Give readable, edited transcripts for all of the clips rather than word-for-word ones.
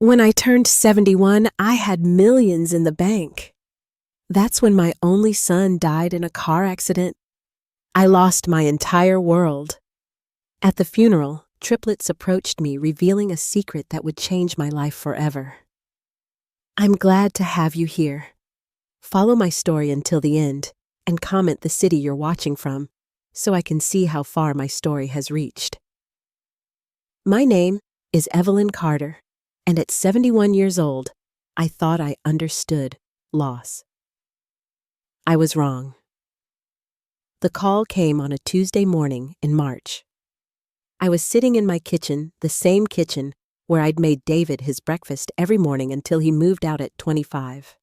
When I turned 71, I had millions in the bank. That's when my only son died in a car accident. I lost my entire world. At the funeral, triplets approached me, revealing a secret that would change my life forever. I'm glad to have you here. Follow my story until the end, and comment the city you're watching from, so I can see how far my story has reached. My name is Evelyn Carter, and at 71 years old, I thought I understood loss. I was wrong. The call came on a Tuesday morning in March. I was sitting in my kitchen, the same kitchen where I'd made David his breakfast every morning until he moved out at 25.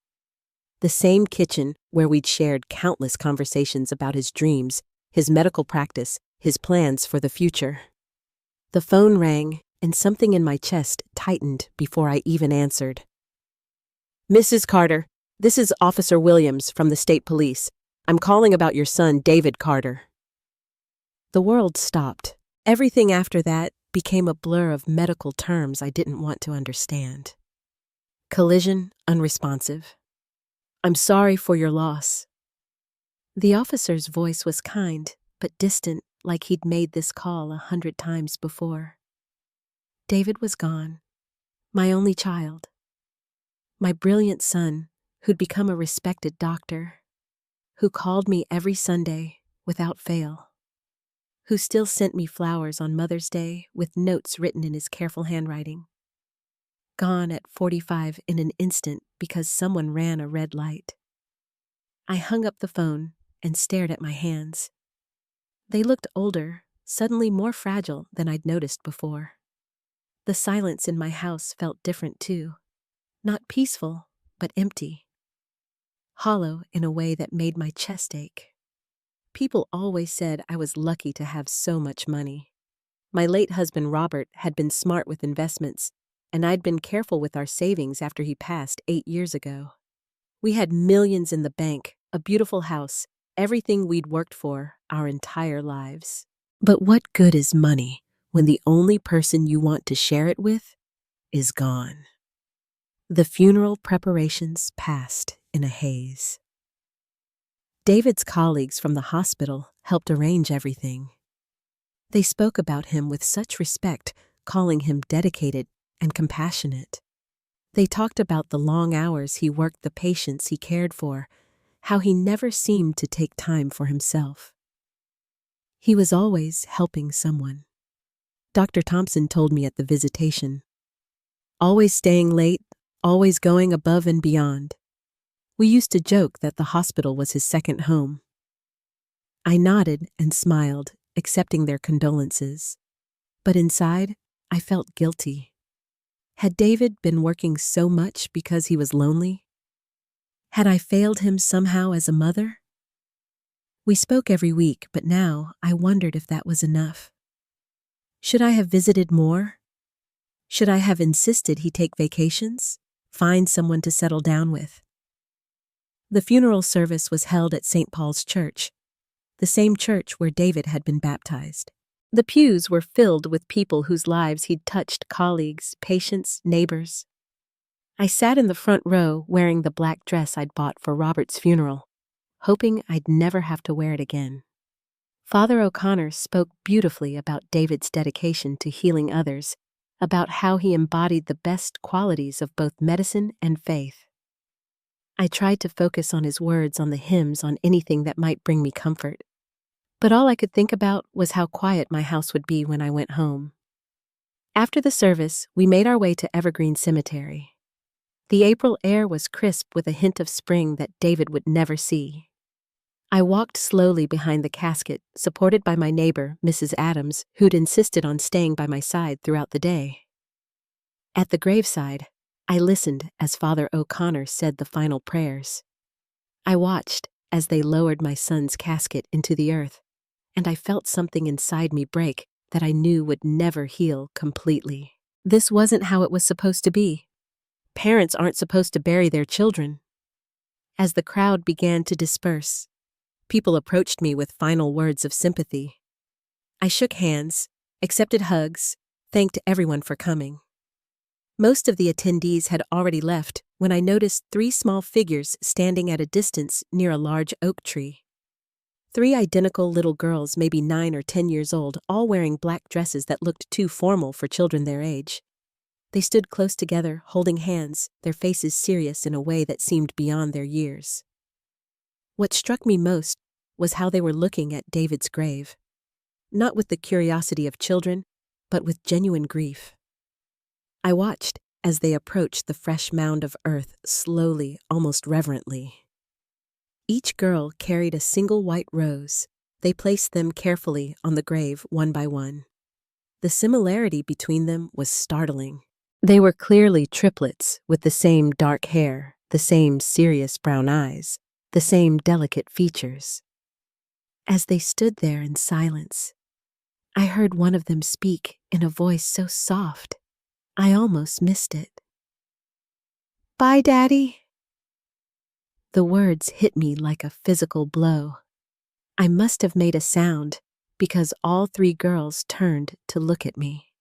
The same kitchen where we'd shared countless conversations about his dreams, his medical practice, his plans for the future. The phone rang, and something in my chest tightened before I even answered. Mrs. Carter, this is Officer Williams from the State Police. I'm calling about your son, David Carter. The world stopped. Everything after that became a blur of medical terms I didn't want to understand. Collision, unresponsive. I'm sorry for your loss. The officer's voice was kind, but distant, like he'd made this call 100 times before. David was gone, my only child. My brilliant son, who'd become a respected doctor, who called me every Sunday without fail, who still sent me flowers on Mother's Day with notes written in his careful handwriting. Gone at 45 in an instant because someone ran a red light. I hung up the phone and stared at my hands. They looked older, suddenly more fragile than I'd noticed before. The silence in my house felt different too. Not peaceful, but empty. Hollow in a way that made my chest ache. People always said I was lucky to have so much money. My late husband Robert had been smart with investments, and I'd been careful with our savings after he passed 8 years ago. We had millions in the bank, a beautiful house, everything we'd worked for our entire lives. But what good is money when the only person you want to share it with is gone? The funeral preparations passed in a haze. David's colleagues from the hospital helped arrange everything. They spoke about him with such respect, calling him dedicated and compassionate. They talked about the long hours he worked the patients he cared for, how he never seemed to take time for himself. He was always helping someone. Dr. Thompson told me at the visitation, always staying late, always going above and beyond. We used to joke that the hospital was his second home. I nodded and smiled, accepting their condolences. But inside, I felt guilty. Had David been working so much because he was lonely? Had I failed him somehow as a mother? We spoke every week, but now I wondered if that was enough. Should I have visited more? Should I have insisted he take vacations? Find someone to settle down with? The funeral service was held at St. Paul's Church, the same church where David had been baptized. The pews were filled with people whose lives he'd touched, colleagues, patients, neighbors. I sat in the front row wearing the black dress I'd bought for Robert's funeral, hoping I'd never have to wear it again. Father O'Connor spoke beautifully about David's dedication to healing others, about how he embodied the best qualities of both medicine and faith. I tried to focus on his words, on the hymns, on anything that might bring me comfort. But all I could think about was how quiet my house would be when I went home. After the service, we made our way to Evergreen Cemetery. The April air was crisp with a hint of spring that David would never see. I walked slowly behind the casket, supported by my neighbor, Mrs. Adams, who'd insisted on staying by my side throughout the day. At the graveside, I listened as Father O'Connor said the final prayers. I watched as they lowered my son's casket into the earth, and I felt something inside me break that I knew would never heal completely. This wasn't how it was supposed to be. Parents aren't supposed to bury their children. As the crowd began to disperse, people approached me with final words of sympathy. I shook hands, accepted hugs, thanked everyone for coming. Most of the attendees had already left when I noticed 3 small figures standing at a distance near a large oak tree. 3 identical little girls, maybe 9 or 10 years old, all wearing black dresses that looked too formal for children their age. They stood close together, holding hands, their faces serious in a way that seemed beyond their years. What struck me most was how they were looking at David's grave. Not with the curiosity of children, but with genuine grief. I watched as they approached the fresh mound of earth slowly, almost reverently. Each girl carried a single white rose. They placed them carefully on the grave one by one. The similarity between them was startling. They were clearly triplets with the same dark hair, the same serious brown eyes, the same delicate features. As they stood there in silence, I heard one of them speak in a voice so soft, I almost missed it. "Bye, Daddy." The words hit me like a physical blow. I must have made a sound because all 3 girls turned to look at me.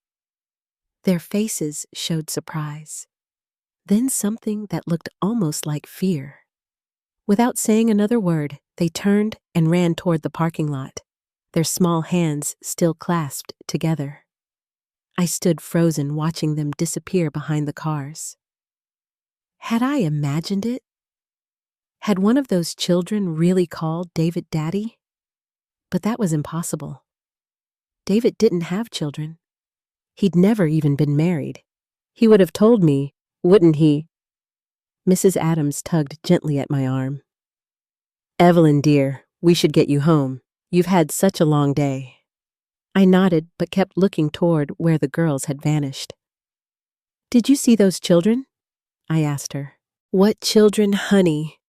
Their faces showed surprise, then something that looked almost like fear. Without saying another word, they turned and ran toward the parking lot, their small hands still clasped together. I stood frozen, watching them disappear behind the cars. Had I imagined it? Had one of those children really called David Daddy? But that was impossible. David didn't have children. He'd never even been married. He would have told me, wouldn't he? Mrs. Adams tugged gently at my arm. "Evelyn, dear, we should get you home. You've had such a long day." I nodded but kept looking toward where the girls had vanished. "Did you see those children?" I asked her. "What children, honey?"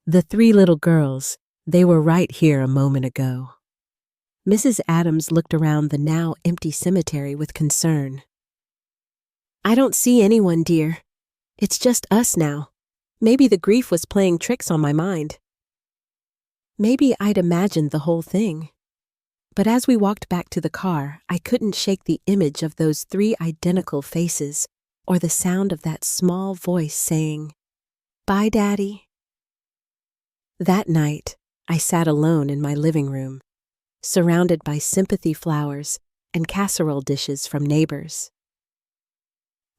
"The 3 little girls. They were right here a moment ago." Mrs. Adams looked around the now empty cemetery with concern. "I don't see anyone, dear. It's just us now. Maybe the grief was playing tricks on my mind. Maybe I'd imagined the whole thing." But as we walked back to the car, I couldn't shake the image of those 3 identical faces or the sound of that small voice saying, "Bye, Daddy." That night, I sat alone in my living room, surrounded by sympathy flowers and casserole dishes from neighbors.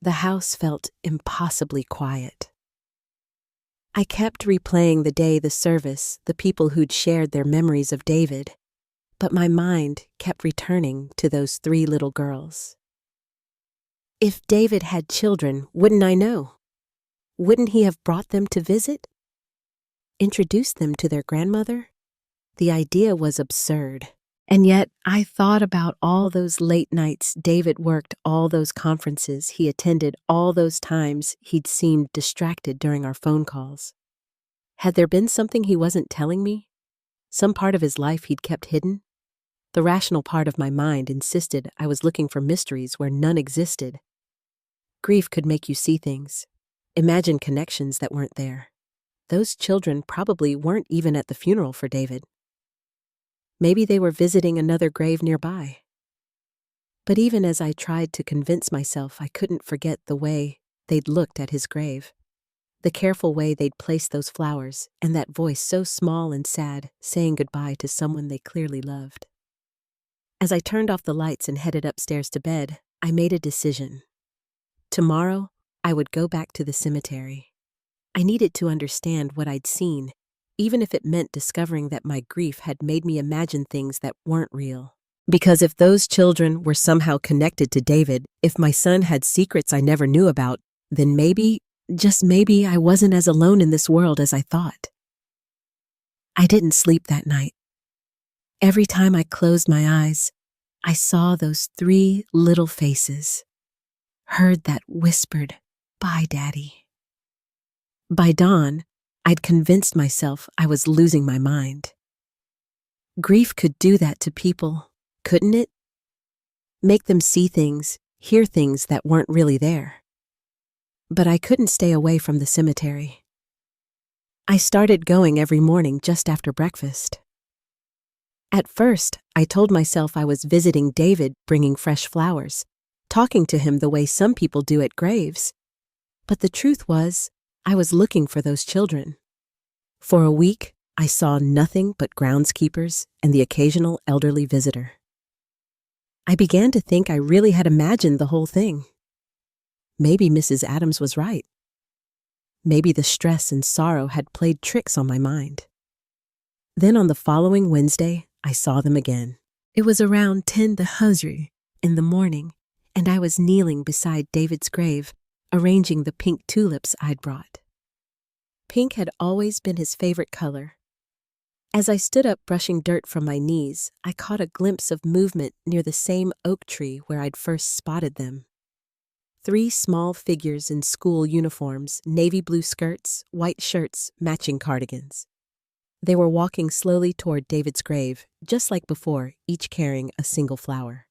The house felt impossibly quiet. I kept replaying the day, the service, the people who'd shared their memories of David, but my mind kept returning to those 3 little girls. If David had children, wouldn't I know? Wouldn't he have brought them to visit? Introduced them to their grandmother? The idea was absurd. And yet I thought about all those late nights David worked, all those conferences he attended, all those times he'd seemed distracted during our phone calls. Had there been something he wasn't telling me? Some part of his life he'd kept hidden? The rational part of my mind insisted I was looking for mysteries where none existed. Grief could make you see things, imagine connections that weren't there. Those children probably weren't even at the funeral for David. Maybe they were visiting another grave nearby. But even as I tried to convince myself, I couldn't forget the way they'd looked at his grave. The careful way they'd placed those flowers, and that voice so small and sad, saying goodbye to someone they clearly loved. As I turned off the lights and headed upstairs to bed, I made a decision. Tomorrow, I would go back to the cemetery. I needed to understand what I'd seen, even if it meant discovering that my grief had made me imagine things that weren't real. Because if those children were somehow connected to David, if my son had secrets I never knew about, then maybe, just maybe, I wasn't as alone in this world as I thought. I didn't sleep that night. Every time I closed my eyes, I saw those 3 little faces, heard that whispered, "Bye, Daddy." By dawn, I'd convinced myself I was losing my mind. Grief could do that to people, couldn't it? Make them see things, hear things that weren't really there. But I couldn't stay away from the cemetery. I started going every morning just after breakfast. At first, I told myself I was visiting David, bringing fresh flowers, talking to him the way some people do at graves. But the truth was, I was looking for those children. For a week, I saw nothing but groundskeepers and the occasional elderly visitor. I began to think I really had imagined the whole thing. Maybe Mrs. Adams was right. Maybe the stress and sorrow had played tricks on my mind. Then on the following Wednesday, I saw them again. It was around 10 the Huzri in the morning, and I was kneeling beside David's grave, arranging the pink tulips I'd brought. Pink had always been his favorite color. As I stood up brushing dirt from my knees, I caught a glimpse of movement near the same oak tree where I'd first spotted them. 3 small figures in school uniforms, navy blue skirts, white shirts, matching cardigans. They were walking slowly toward David's grave, just like before, each carrying a single flower.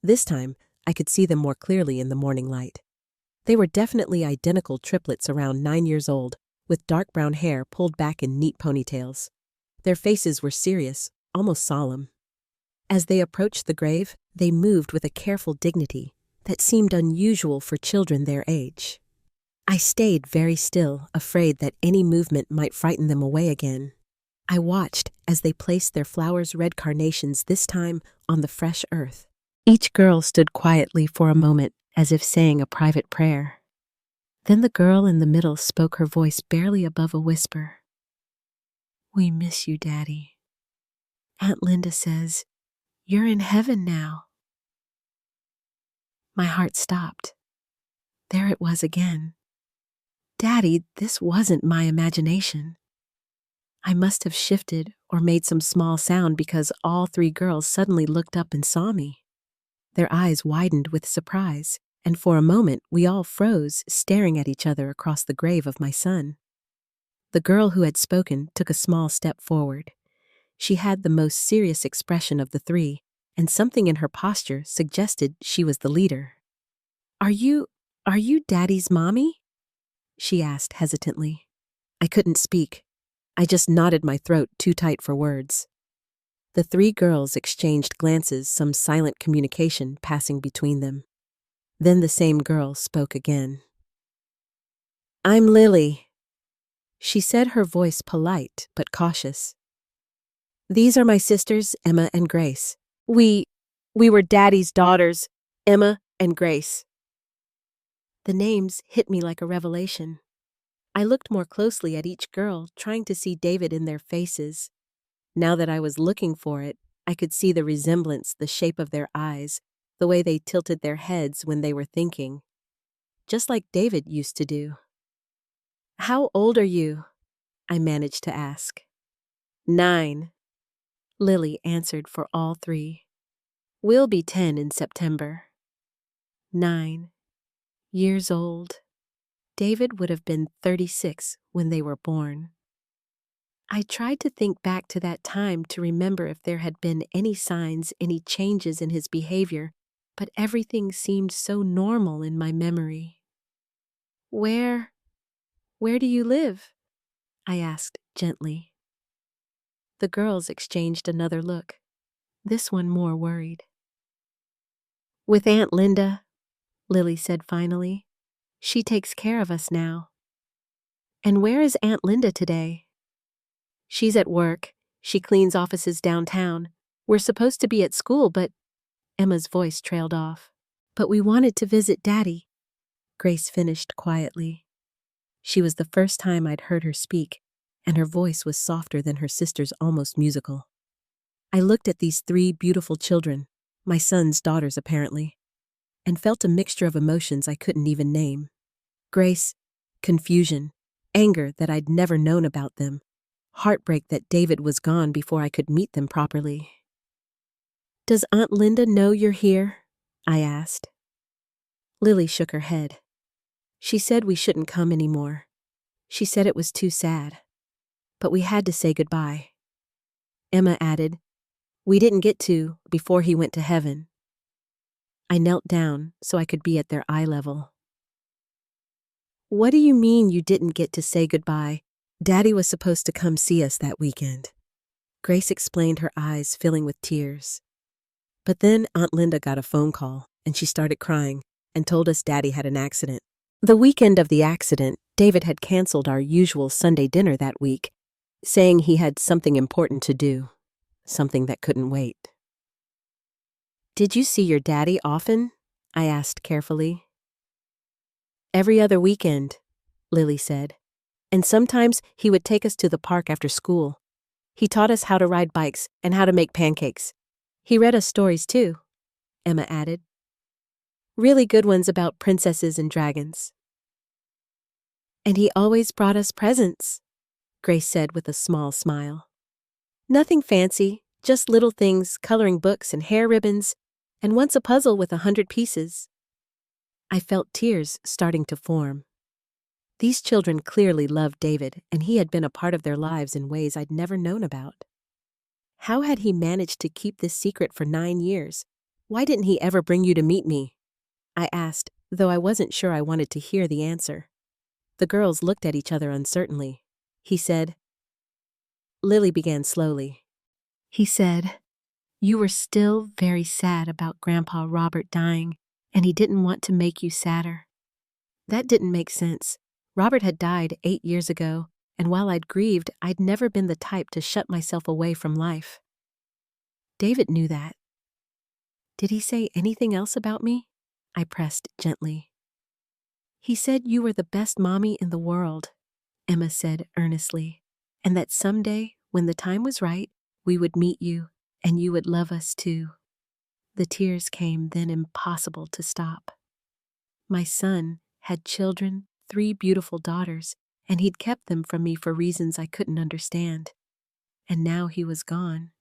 This time, I could see them more clearly in the morning light. They were definitely identical triplets around 9 years old, with dark brown hair pulled back in neat ponytails. Their faces were serious, almost solemn. As they approached the grave, they moved with a careful dignity that seemed unusual for children their age. I stayed very still, afraid that any movement might frighten them away again. I watched as they placed their flowers-red carnations this time on the fresh earth. Each girl stood quietly for a moment, as if saying a private prayer. Then the girl in the middle spoke, her voice barely above a whisper. "We miss you, Daddy. Aunt Linda says, you're in heaven now." My heart stopped. There it was again. Daddy, this wasn't my imagination. I must have shifted or made some small sound because all 3 girls suddenly looked up and saw me. Their eyes widened with surprise, and for a moment we all froze, staring at each other across the grave of my son. The girl who had spoken took a small step forward. She had the most serious expression of the 3, and something in her posture suggested she was the leader. Are you Daddy's mommy?" she asked hesitantly. I couldn't speak. I just knotted my throat too tight for words. The 3 girls exchanged glances, some silent communication passing between them. Then the same girl spoke again. "I'm Lily." She said, her voice polite but cautious. "These are my sisters, Emma and Grace. We were Daddy's daughters, Emma and Grace." The names hit me like a revelation. I looked more closely at each girl, trying to see David in their faces. Now that I was looking for it, I could see the resemblance, the shape of their eyes, the way they tilted their heads when they were thinking. Just like David used to do. "How old are you?" I managed to ask. 9. Lily answered for all 3. "We'll be 10 in September." 9 years old. David would have been 36 when they were born. I tried to think back to that time to remember if there had been any signs, any changes in his behavior, but everything seemed so normal in my memory. Where do you live?" I asked gently. The girls exchanged another look, this one more worried. "With Aunt Linda," Lily said finally. "She takes care of us now." "And where is Aunt Linda today?" "She's at work. She cleans offices downtown. We're supposed to be at school, but—" Emma's voice trailed off. "But we wanted to visit Daddy," Grace finished quietly. She was the first time I'd heard her speak, and her voice was softer than her sister's, almost musical. I looked at these 3 beautiful children, my son's daughters apparently, and felt a mixture of emotions I couldn't even name. Grace, confusion, anger that I'd never known about them, heartbreak that David was gone before I could meet them properly. "Does Aunt Linda know you're here?" I asked. Lily shook her head. "She said we shouldn't come anymore. She said it was too sad. But we had to say goodbye." Emma added, "We didn't get to before he went to heaven." I knelt down so I could be at their eye level. "What do you mean you didn't get to say goodbye? Daddy was supposed to come see us that weekend." Grace explained, her eyes filling with tears. "But then Aunt Linda got a phone call. and she started crying and told us Daddy had an accident. The weekend of the accident, David had canceled our usual Sunday dinner that week, saying he had something important to do, something that couldn't wait. "Did you see your daddy often?" I asked carefully. "Every other weekend," Lily said. "And sometimes he would take us to the park after school. He taught us how to ride bikes and how to make pancakes. He read us stories too," Emma added. "Really good ones about princesses and dragons." "And he always brought us presents," Grace said with a small smile. "Nothing fancy, just little things, coloring books and hair ribbons, and once a puzzle with 100 pieces." I felt tears starting to form. These children clearly loved David, and he had been a part of their lives in ways I'd never known about. How had he managed to keep this secret for 9 years? "Why didn't he ever bring you to meet me?" I asked, though I wasn't sure I wanted to hear the answer. The girls looked at each other uncertainly. He said, Lily began slowly. "He said, you were still very sad about Grandpa Robert dying, and he didn't want to make you sadder." That didn't make sense. Robert had died 8 years ago, and while I'd grieved, I'd never been the type to shut myself away from life. David knew that. "Did he say anything else about me?" I pressed gently. "He said you were the best mommy in the world," Emma said earnestly, "and that someday, when the time was right, we would meet you, and you would love us too." The tears came, then impossible to stop. My son had children, 3 beautiful daughters, and he'd kept them from me for reasons I couldn't understand. And now he was gone.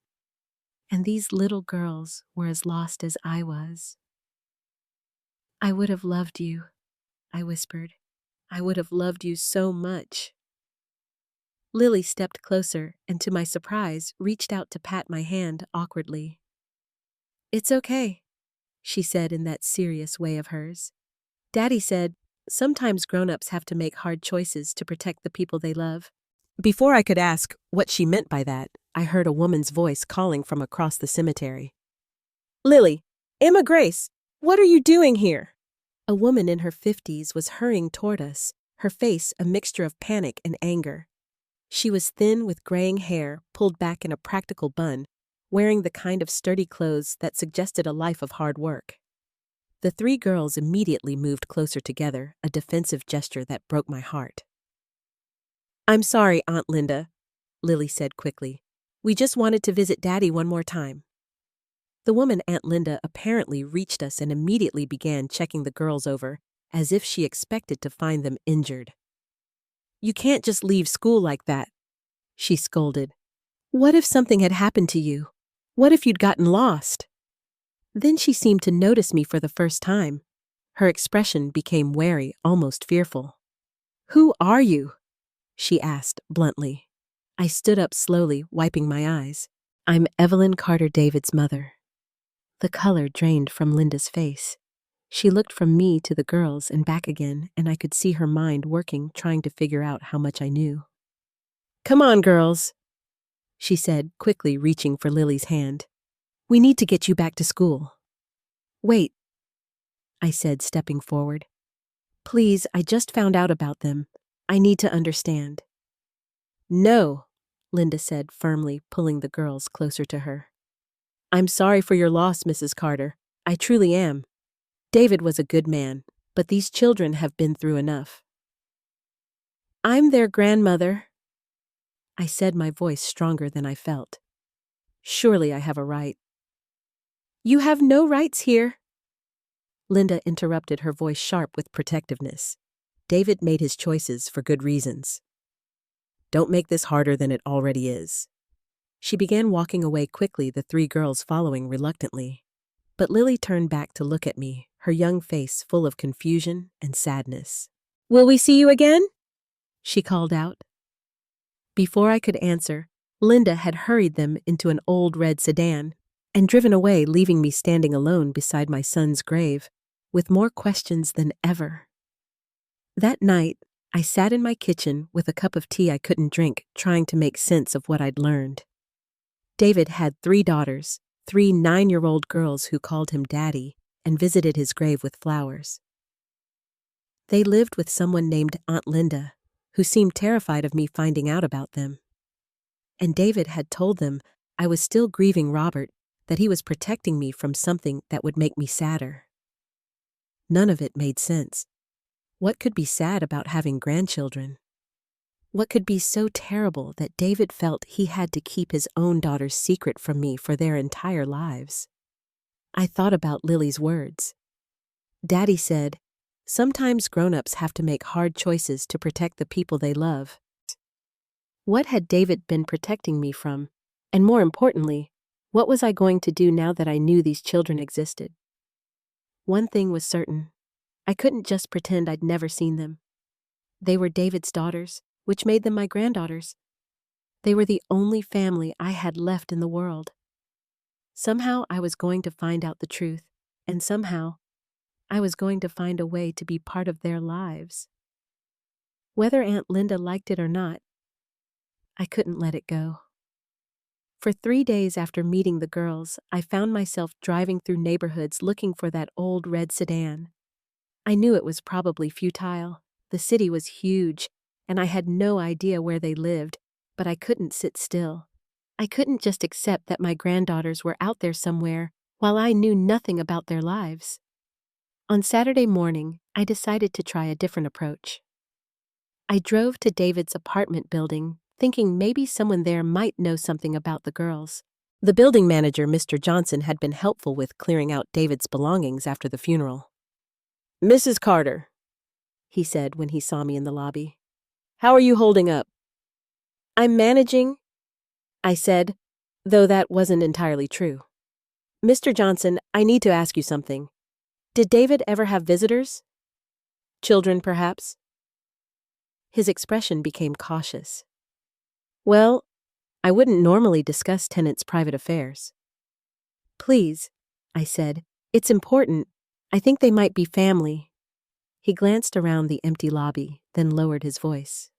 And these little girls were as lost as I was. "I would have loved you," I whispered. "I would have loved you so much." Lily stepped closer and, to my surprise, reached out to pat my hand awkwardly. "It's okay," she said in that serious way of hers. "Daddy said, sometimes grown-ups have to make hard choices to protect the people they love." Before I could ask what she meant by that, I heard a woman's voice calling from across the cemetery. "Lily, Emma Grace, what are you doing here?" A woman in her 50s was hurrying toward us, her face a mixture of panic and anger. She was thin with graying hair pulled back in a practical bun, wearing the kind of sturdy clothes that suggested a life of hard work. The 3 girls immediately moved closer together, a defensive gesture that broke my heart. "I'm sorry, Aunt Linda," Lily said quickly. "We just wanted to visit Daddy one more time." The woman, Aunt Linda, apparently reached us and immediately began checking the girls over, as if she expected to find them injured. "You can't just leave school like that," she scolded. "What if something had happened to you? What if you'd gotten lost?" Then she seemed to notice me for the first time. Her expression became wary, almost fearful. "Who are you?" she asked bluntly. I stood up slowly, wiping my eyes. "I'm Evelyn Carter, David's mother." The color drained from Linda's face. She looked from me to the girls and back again, and I could see her mind working, trying to figure out how much I knew. "Come on, girls," she said, quickly reaching for Lily's hand. "We need to get you back to school." "Wait," I said, stepping forward. "Please, I just found out about them. I need to understand." "No," Linda said firmly, pulling the girls closer to her. "I'm sorry for your loss, Mrs. Carter. I truly am. David was a good man, but these children have been through enough." "I'm their grandmother," I said, my voice stronger than I felt. "Surely I have a right." "You have no rights here," Linda interrupted, her voice sharp with protectiveness. "David made his choices for good reasons. Don't make this harder than it already is." She began walking away quickly, the 3 girls following reluctantly. But Lily turned back to look at me, her young face full of confusion and sadness. "Will we see you again?" she called out. Before I could answer, Linda had hurried them into an old red sedan and driven away, leaving me standing alone beside my son's grave, with more questions than ever. That night, I sat in my kitchen with a cup of tea I couldn't drink, trying to make sense of what I'd learned. David had 3 daughters, 3 9-year-old girls who called him Daddy, and visited his grave with flowers. They lived with someone named Aunt Linda, who seemed terrified of me finding out about them. And David had told them I was still grieving Robert, that he was protecting me from something that would make me sadder. None of it made sense. What could be sad about having grandchildren? What could be so terrible that David felt he had to keep his own daughter's secret from me for their entire lives? I thought about Lily's words. Daddy said, "Sometimes grown-ups have to make hard choices to protect the people they love." What had David been protecting me from? And more importantly, what was I going to do now that I knew these children existed? One thing was certain. I couldn't just pretend I'd never seen them. They were David's daughters, which made them my granddaughters. They were the only family I had left in the world. Somehow I was going to find out the truth, and somehow I was going to find a way to be part of their lives. Whether Aunt Linda liked it or not, I couldn't let it go. For 3 days after meeting the girls, I found myself driving through neighborhoods looking for that old red sedan. I knew it was probably futile. The city was huge, and I had no idea where they lived, but I couldn't sit still. I couldn't just accept that my granddaughters were out there somewhere while I knew nothing about their lives. On Saturday morning, I decided to try a different approach. I drove to David's apartment building, thinking maybe someone there might know something about the girls. The building manager, Mr. Johnson, had been helpful with clearing out David's belongings after the funeral. "Mrs. Carter," he said when he saw me in the lobby. "How are you holding up?" "I'm managing," I said, though that wasn't entirely true. "Mr. Johnson, I need to ask you something. Did David ever have visitors? Children, perhaps?" His expression became cautious. "Well, I wouldn't normally discuss tenants' private affairs." "Please," I said, "it's important. I think they might be family." He glanced around the empty lobby, then lowered his voice.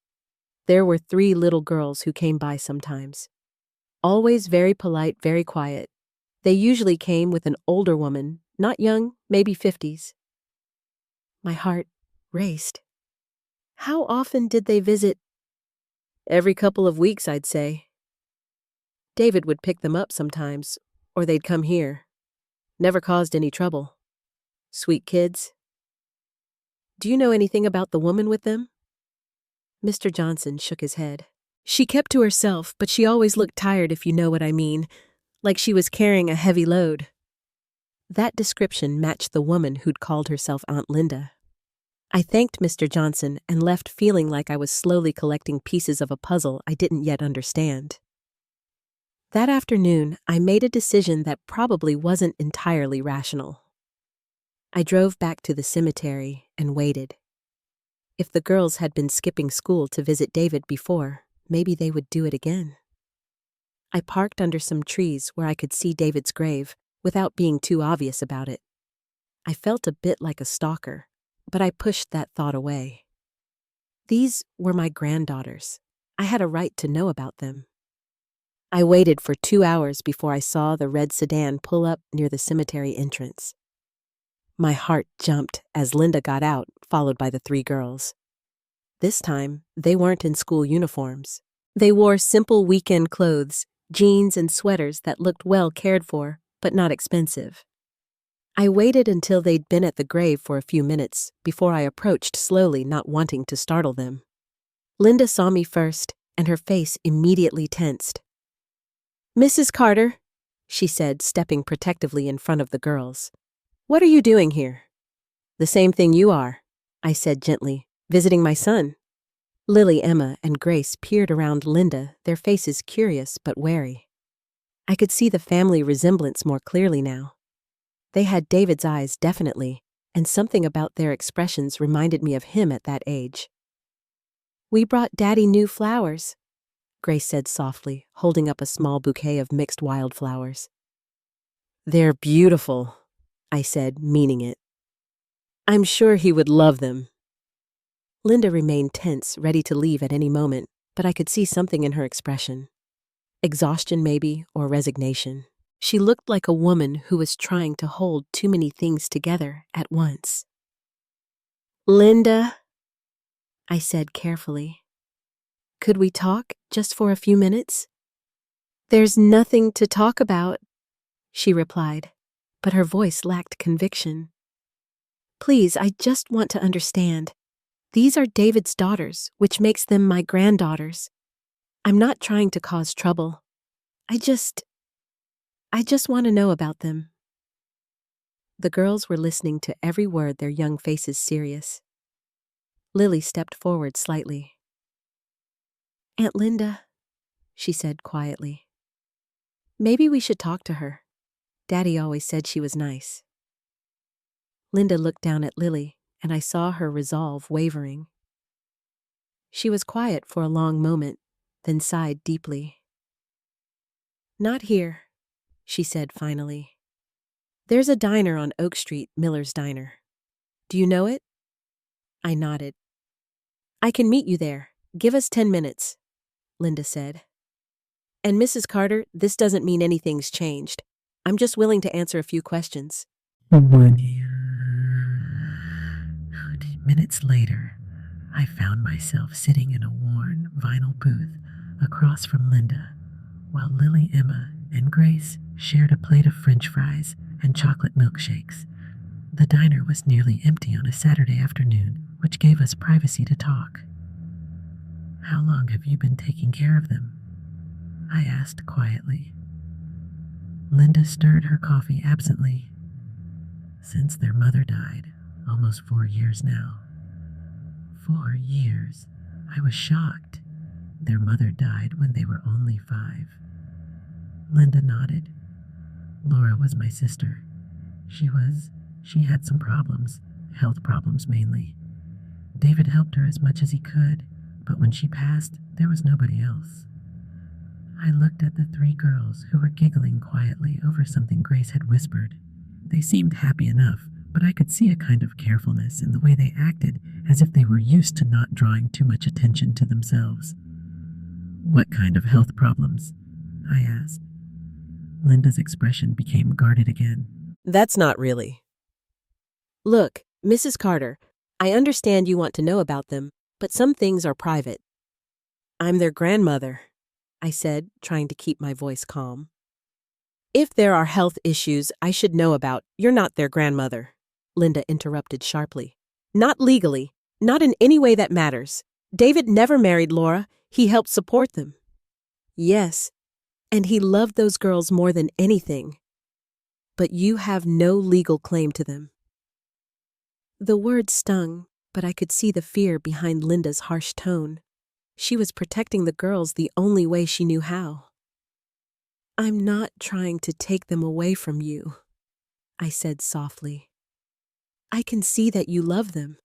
There were 3 little girls who came by sometimes. Always very polite, very quiet. They usually came with an older woman, not young, maybe 50s. My heart raced. How often did they visit? Every couple of weeks, I'd say. David would pick them up sometimes, or they'd come here. Never caused any trouble. Sweet kids. "Do you know anything about the woman with them?" Mr. Johnson shook his head. "She kept to herself, but she always looked tired, if you know what I mean, like she was carrying a heavy load." That description matched the woman who'd called herself Aunt Linda. I thanked Mr. Johnson and left feeling like I was slowly collecting pieces of a puzzle I didn't yet understand. That afternoon, I made a decision that probably wasn't entirely rational. I drove back to the cemetery and waited. If the girls had been skipping school to visit David before, maybe they would do it again. I parked under some trees where I could see David's grave without being too obvious about it. I felt a bit like a stalker, but I pushed that thought away. These were my granddaughters. I had a right to know about them. I waited for 2 hours before I saw the red sedan pull up near the cemetery entrance. My heart jumped as Linda got out, followed by the 3 girls. This time, they weren't in school uniforms. They wore simple weekend clothes, jeans and sweaters that looked well cared for, but not expensive. I waited until they'd been at the grave for a few minutes before I approached slowly, not wanting to startle them. Linda saw me first, and her face immediately tensed. "Mrs. Carter," she said, stepping protectively in front of the girls. "What are you doing here?" "The same thing you are," I said gently, "visiting my son." Lily, Emma, and Grace peered around Linda, their faces curious but wary. I could see the family resemblance more clearly now. They had David's eyes, definitely, and something about their expressions reminded me of him at that age. "We brought Daddy new flowers," Grace said softly, holding up a small bouquet of mixed wildflowers. "They're beautiful," I said, meaning it. "I'm sure he would love them." Linda remained tense, ready to leave at any moment, but I could see something in her expression. Exhaustion maybe, or resignation. She looked like a woman who was trying to hold too many things together at once. "Linda," I said carefully, "could we talk just for a few minutes?" "There's nothing to talk about," she replied, but her voice lacked conviction. "Please, I just want to understand. These are David's daughters, which makes them my granddaughters. I'm not trying to cause trouble. I just want to know about them." The girls were listening to every word, their young faces serious. Lily stepped forward slightly. "Aunt Linda," she said quietly, "maybe we should talk to her. Daddy always said she was nice." Linda looked down at Lily, and I saw her resolve wavering. She was quiet for a long moment, then sighed deeply. "Not here," she said finally. "There's a diner on Oak Street, Miller's Diner. Do you know it?" I nodded. "I can meet you there. Give us 10 minutes, Linda said. "And Mrs. Carter, this doesn't mean anything's changed. I'm just willing to answer a few questions." 20 minutes later, I found myself sitting in a worn vinyl booth across from Linda, while Lily, Emma, and Grace shared a plate of French fries and chocolate milkshakes. The diner was nearly empty on a Saturday afternoon, which gave us privacy to talk. "How long have you been taking care of them?" I asked quietly. Linda stirred her coffee absently. "Since their mother died, almost 4 years now." 4 years. I was shocked. Their mother died when they were only 5. Linda nodded. "Laura was my sister. She had some problems, health problems mainly. David helped her as much as he could, but when she passed, there was nobody else." I looked at the 3 girls who were giggling quietly over something Grace had whispered. They seemed happy enough, but I could see a kind of carefulness in the way they acted, as if they were used to not drawing too much attention to themselves. "What kind of health problems?" I asked. Linda's expression became guarded again. "That's not really." "Look, Mrs. Carter, I understand you want to know about them, but some things are private." "I'm their grandmother," I said, trying to keep my voice calm. "If there are health issues I should know about, you're not their grandmother," Linda interrupted sharply. "Not legally, not in any way that matters. David never married Laura. He helped support them." "Yes, and he loved those girls more than anything. But you have no legal claim to them." The words stung, but I could see the fear behind Linda's harsh tone. She was protecting the girls the only way she knew how. "I'm not trying to take them away from you," I said softly. "I can see that you love them.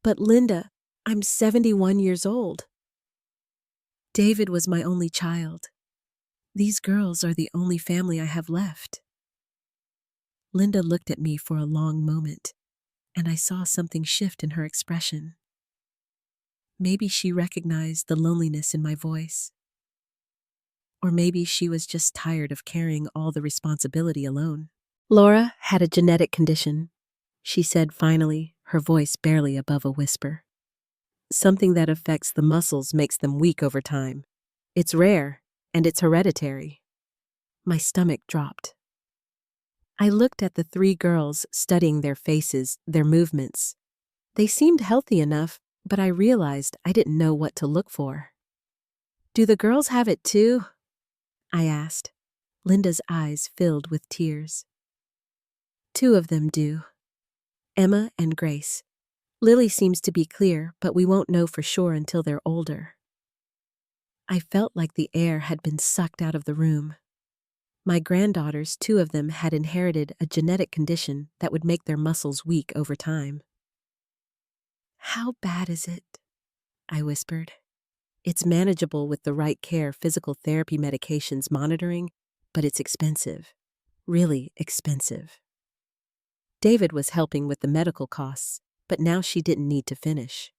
But Linda, I'm 71 years old. David was my only child. These girls are the only family I have left." Linda looked at me for a long moment, and I saw something shift in her expression. Maybe she recognized the loneliness in my voice. Or maybe she was just tired of carrying all the responsibility alone. "Laura had a genetic condition," she said finally, her voice barely above a whisper. "Something that affects the muscles makes them weak over time. It's rare, and it's hereditary." My stomach dropped. I looked at the 3 girls, studying their faces, their movements. They seemed healthy enough, but I realized I didn't know what to look for. "Do the girls have it too?" I asked. Linda's eyes filled with tears. "2 of them do. Emma and Grace. Lily seems to be clear, but we won't know for sure until they're older." I felt like the air had been sucked out of the room. My granddaughters, 2 of them, had inherited a genetic condition that would make their muscles weak over time. "How bad is it?" I whispered. "It's manageable with the right care, physical therapy, medications, monitoring, but it's expensive. Really expensive." David was helping with the medical costs, but now she didn't need to finish.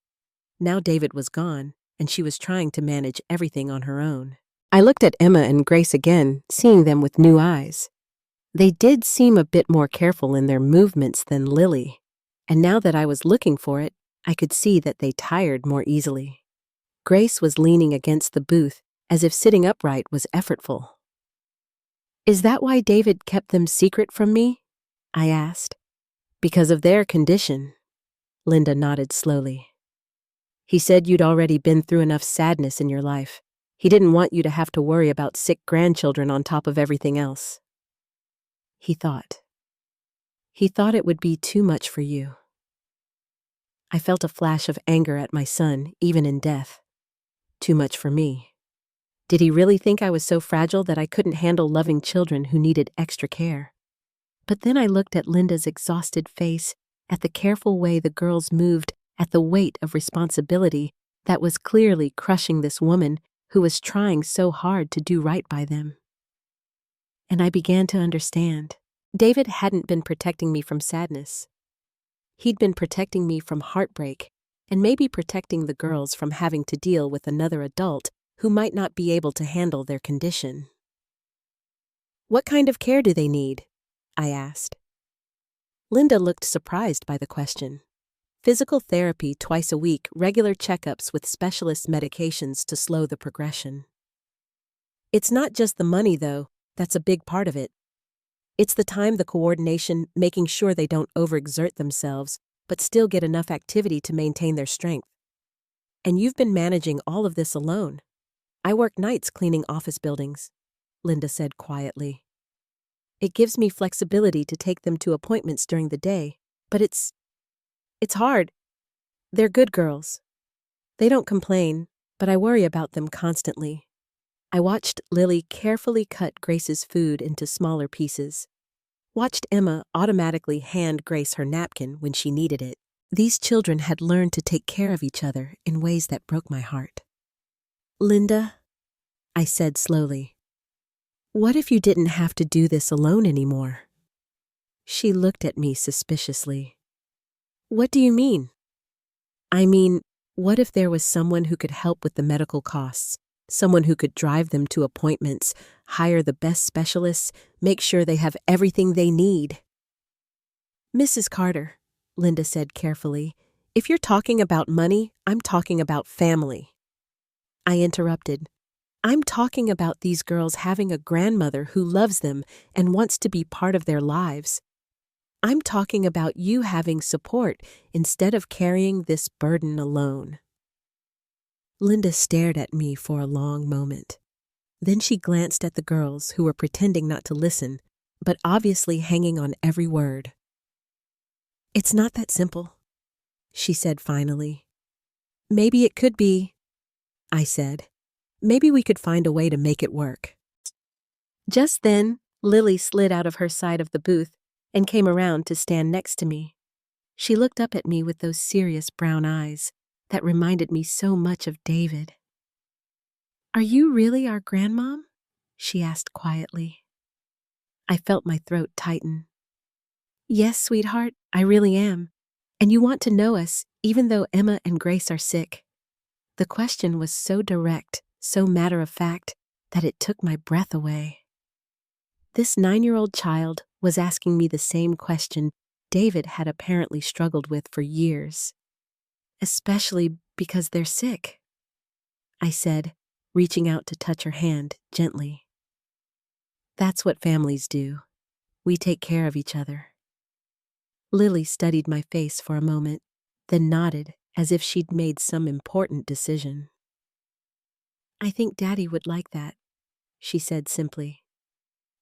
Now David was gone, and she was trying to manage everything on her own. I looked at Emma and Grace again, seeing them with new eyes. They did seem a bit more careful in their movements than Lily, and now that I was looking for it, I could see that they tired more easily. Grace was leaning against the booth as if sitting upright was effortful. "Is that why David kept them secret from me?" I asked. "Because of their condition." Linda nodded slowly. "He said you'd already been through enough sadness in your life. He didn't want you to have to worry about sick grandchildren on top of everything else." He thought it would be too much for you. I felt a flash of anger at my son, even in death. Too much for me. Did he really think I was so fragile that I couldn't handle loving children who needed extra care? But then I looked at Linda's exhausted face, at the careful way the girls moved, at the weight of responsibility that was clearly crushing this woman who was trying so hard to do right by them. And I began to understand. David hadn't been protecting me from sadness. He'd been protecting me from heartbreak, and maybe protecting the girls from having to deal with another adult who might not be able to handle their condition. "What kind of care do they need?" I asked. Linda looked surprised by the question. "Physical therapy twice a week, regular checkups with specialist medications to slow the progression." "It's not just the money, though. That's a big part of it. It's the time, the coordination, making sure they don't overexert themselves, but still get enough activity to maintain their strength. And you've been managing all of this alone." "I work nights cleaning office buildings," Linda said quietly. "It gives me flexibility to take them to appointments during the day, but it's hard. They're good girls. They don't complain, but I worry about them constantly." I watched Lily carefully cut Grace's food into smaller pieces. Watched Emma automatically hand Grace her napkin when she needed it. These children had learned to take care of each other in ways that broke my heart. "Linda," I said slowly, "what if you didn't have to do this alone anymore?" She looked at me suspiciously. "What do you mean?" "I mean, what if there was someone who could help with the medical costs? Someone who could drive them to appointments, hire the best specialists, make sure they have everything they need." "Mrs. Carter," Linda said carefully, "if you're talking about money, I'm talking about family." I interrupted. "I'm talking about these girls having a grandmother who loves them and wants to be part of their lives. I'm talking about you having support instead of carrying this burden alone." Linda stared at me for a long moment. Then she glanced at the girls who were pretending not to listen, but obviously hanging on every word. "It's not that simple," she said finally. "Maybe it could be," I said. "Maybe we could find a way to make it work." Just then, Lily slid out of her side of the booth and came around to stand next to me. She looked up at me with those serious brown eyes that reminded me so much of David. "Are you really our grandmom?" she asked quietly. I felt my throat tighten. "Yes, sweetheart, I really am. And you want to know us, even though Emma and Grace are sick." The question was so direct, so matter-of-fact, that it took my breath away. This 9-year-old child was asking me the same question David had apparently struggled with for years. "Especially because they're sick," I said, reaching out to touch her hand gently. "That's what families do. We take care of each other." Lily studied my face for a moment, then nodded as if she'd made some important decision. "I think Daddy would like that," she said simply.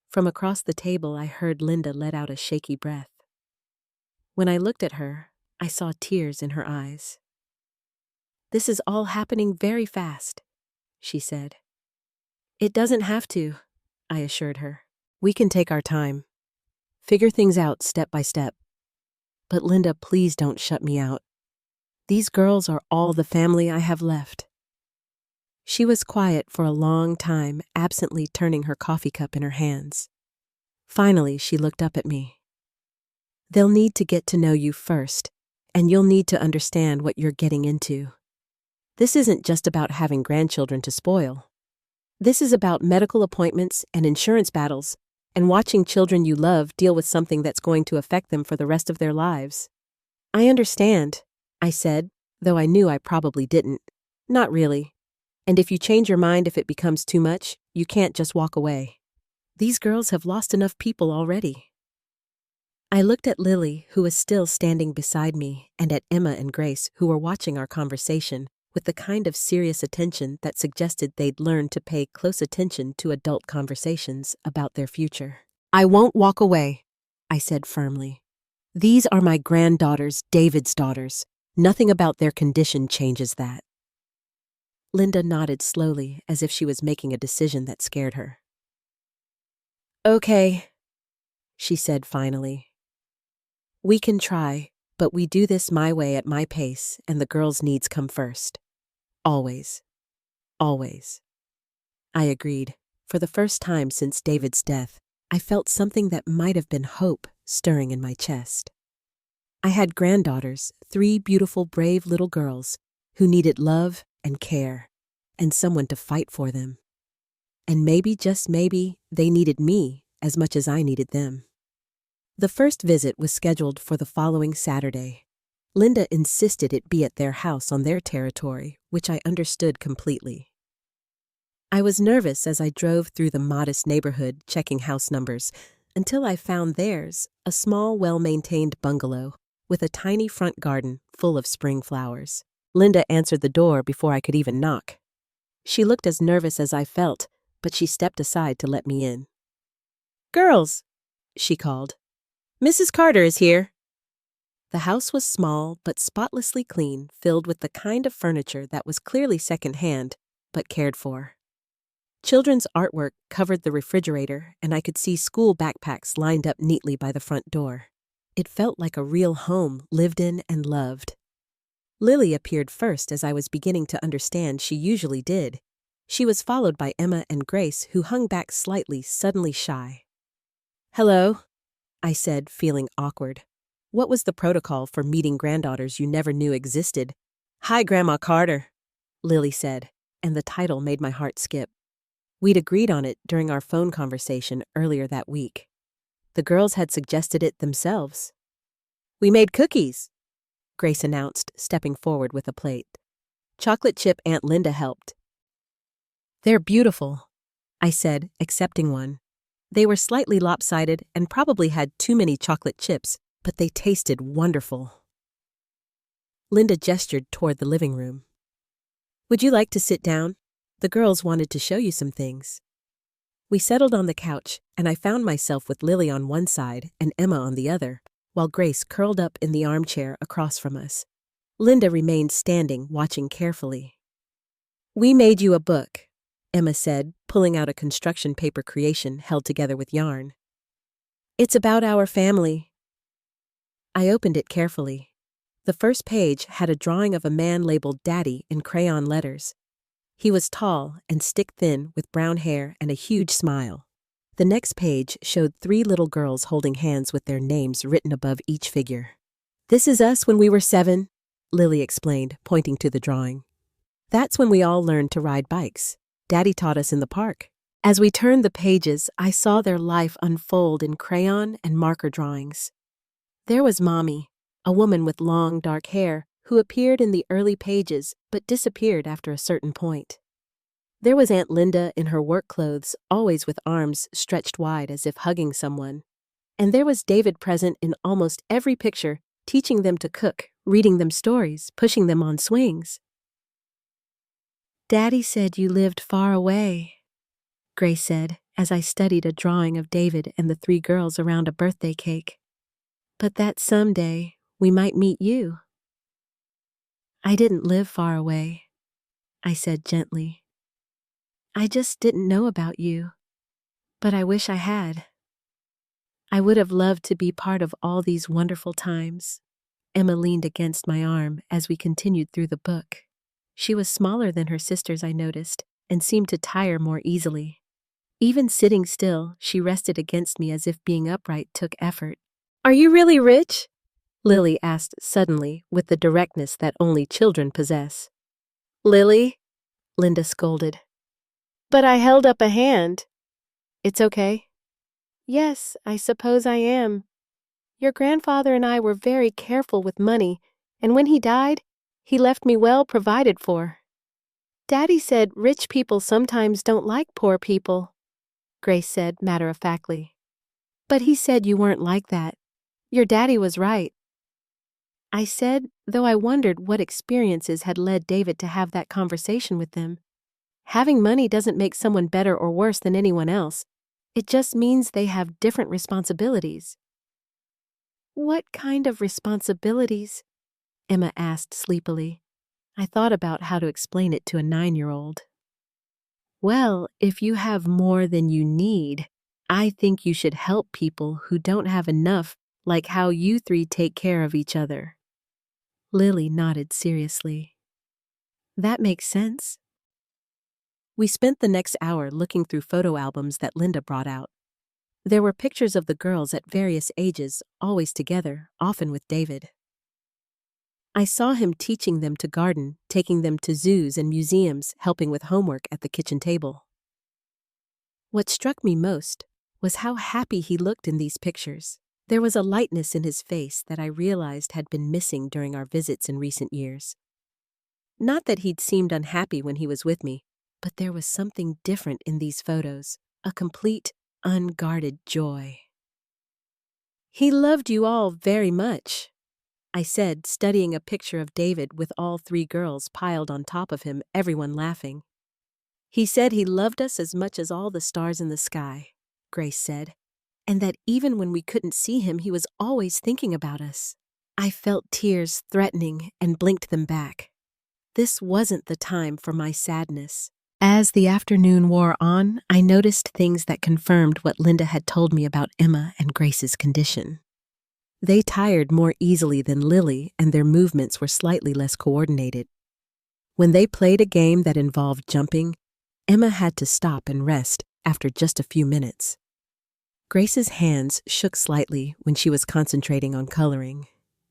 From across the table, I heard Linda let out a shaky breath. When I looked at her, I saw tears in her eyes. "This is all happening very fast," she said. "It doesn't have to," I assured her. "We can take our time. Figure things out step by step. But Linda, please don't shut me out. These girls are all the family I have left." She was quiet for a long time, absently turning her coffee cup in her hands. Finally, she looked up at me. "They'll need to get to know you first, and you'll need to understand what you're getting into. This isn't just about having grandchildren to spoil. This is about medical appointments and insurance battles, and watching children you love deal with something that's going to affect them for the rest of their lives. I understand, I said, though I knew I probably didn't. Not really. And if you change your mind if it becomes too much, you can't just walk away. These girls have lost enough people already. I looked at Lily, who was still standing beside me, and at Emma and Grace, who were watching our conversation with the kind of serious attention that suggested they'd learned to pay close attention to adult conversations about their future. I won't walk away, I said firmly. These are my granddaughters, David's daughters. Nothing about their condition changes that. Linda nodded slowly, as if she was making a decision that scared her. Okay, she said finally. We can try, but we do this my way at my pace, and the girls' needs come first. Always. Always. I agreed. For the first time since David's death, I felt something that might have been hope stirring in my chest. I had granddaughters, 3 beautiful, brave little girls who needed love and care, and someone to fight for them. And maybe, just maybe, they needed me as much as I needed them. The first visit was scheduled for the following Saturday. Linda insisted it be at their house on their territory, which I understood completely. I was nervous as I drove through the modest neighborhood checking house numbers until I found theirs, a small, well-maintained bungalow with a tiny front garden full of spring flowers. Linda answered the door before I could even knock. She looked as nervous as I felt, but she stepped aside to let me in. "Girls," she called. "Mrs. Carter is here." The house was small but spotlessly clean, filled with the kind of furniture that was clearly second-hand, but cared for. Children's artwork covered the refrigerator, and I could see school backpacks lined up neatly by the front door. It felt like a real home, lived in and loved. Lily appeared first, as I was beginning to understand she usually did. She was followed by Emma and Grace, who hung back slightly, suddenly shy. "Hello," I said, feeling awkward. What was the protocol for meeting granddaughters you never knew existed? "Hi, Grandma Carter," Lily said, and the title made my heart skip. We'd agreed on it during our phone conversation earlier that week. The girls had suggested it themselves. "We made cookies," Grace announced, stepping forward with a plate. "Chocolate chip Aunt Linda helped." "They're beautiful," I said, accepting one. They were slightly lopsided and probably had too many chocolate chips, but they tasted wonderful. Linda gestured toward the living room. "Would you like to sit down? The girls wanted to show you some things." We settled on the couch, and I found myself with Lily on one side and Emma on the other, while Grace curled up in the armchair across from us. Linda remained standing, watching carefully. "We made you a book," Emma said, pulling out a construction paper creation held together with yarn. "It's about our family." I opened it carefully. The first page had a drawing of a man labeled Daddy in crayon letters. He was tall and stick-thin with brown hair and a huge smile. The next page showed 3 little girls holding hands with their names written above each figure. "This is us when we were 7, Lily explained, pointing to the drawing. "That's when we all learned to ride bikes. Daddy taught us in the park." As we turned the pages, I saw their life unfold in crayon and marker drawings. There was Mommy, a woman with long, dark hair, who appeared in the early pages but disappeared after a certain point. There was Aunt Linda in her work clothes, always with arms stretched wide as if hugging someone. And there was David present in almost every picture, teaching them to cook, reading them stories, pushing them on swings. "Daddy said you lived far away," Grace said, as I studied a drawing of David and the 3 girls around a birthday cake. "But that someday we might meet you." "I didn't live far away," I said gently. "I just didn't know about you, but I wish I had. I would have loved to be part of all these wonderful times." Emma leaned against my arm as we continued through the book. She was smaller than her sisters, I noticed, and seemed to tire more easily. Even sitting still, she rested against me as if being upright took effort. "Are you really rich?" Lily asked suddenly, with the directness that only children possess. "Lily," Linda scolded. "But I held up a hand." "It's okay. Yes, I suppose I am. Your grandfather and I were very careful with money, and when he died, he left me well provided for. Daddy said rich people sometimes don't like poor people, Grace said matter-of-factly. But he said you weren't like that. Your daddy was right. I said, though I wondered what experiences had led David to have that conversation with them. Having money doesn't make someone better or worse than anyone else. It just means they have different responsibilities. What kind of responsibilities? Emma asked sleepily. I thought about how to explain it to a 9-year-old. Well, if you have more than you need, I think you should help people who don't have enough, like how you three take care of each other. Lily nodded seriously. That makes sense. We spent the next hour looking through photo albums that Linda brought out. There were pictures of the girls at various ages, always together, often with David. I saw him teaching them to garden, taking them to zoos and museums, helping with homework at the kitchen table. What struck me most was how happy he looked in these pictures. There was a lightness in his face that I realized had been missing during our visits in recent years. Not that he'd seemed unhappy when he was with me, but there was something different in these photos, a complete, unguarded joy. He loved you all very much, I said, studying a picture of David with all 3 girls piled on top of him, everyone laughing. He said he loved us as much as all the stars in the sky, Grace said, and that even when we couldn't see him, he was always thinking about us. I felt tears threatening and blinked them back. This wasn't the time for my sadness. As the afternoon wore on, I noticed things that confirmed what Linda had told me about Emma and Grace's condition. They tired more easily than Lily, and their movements were slightly less coordinated. When they played a game that involved jumping, Emma had to stop and rest after just a few minutes. Grace's hands shook slightly when she was concentrating on coloring.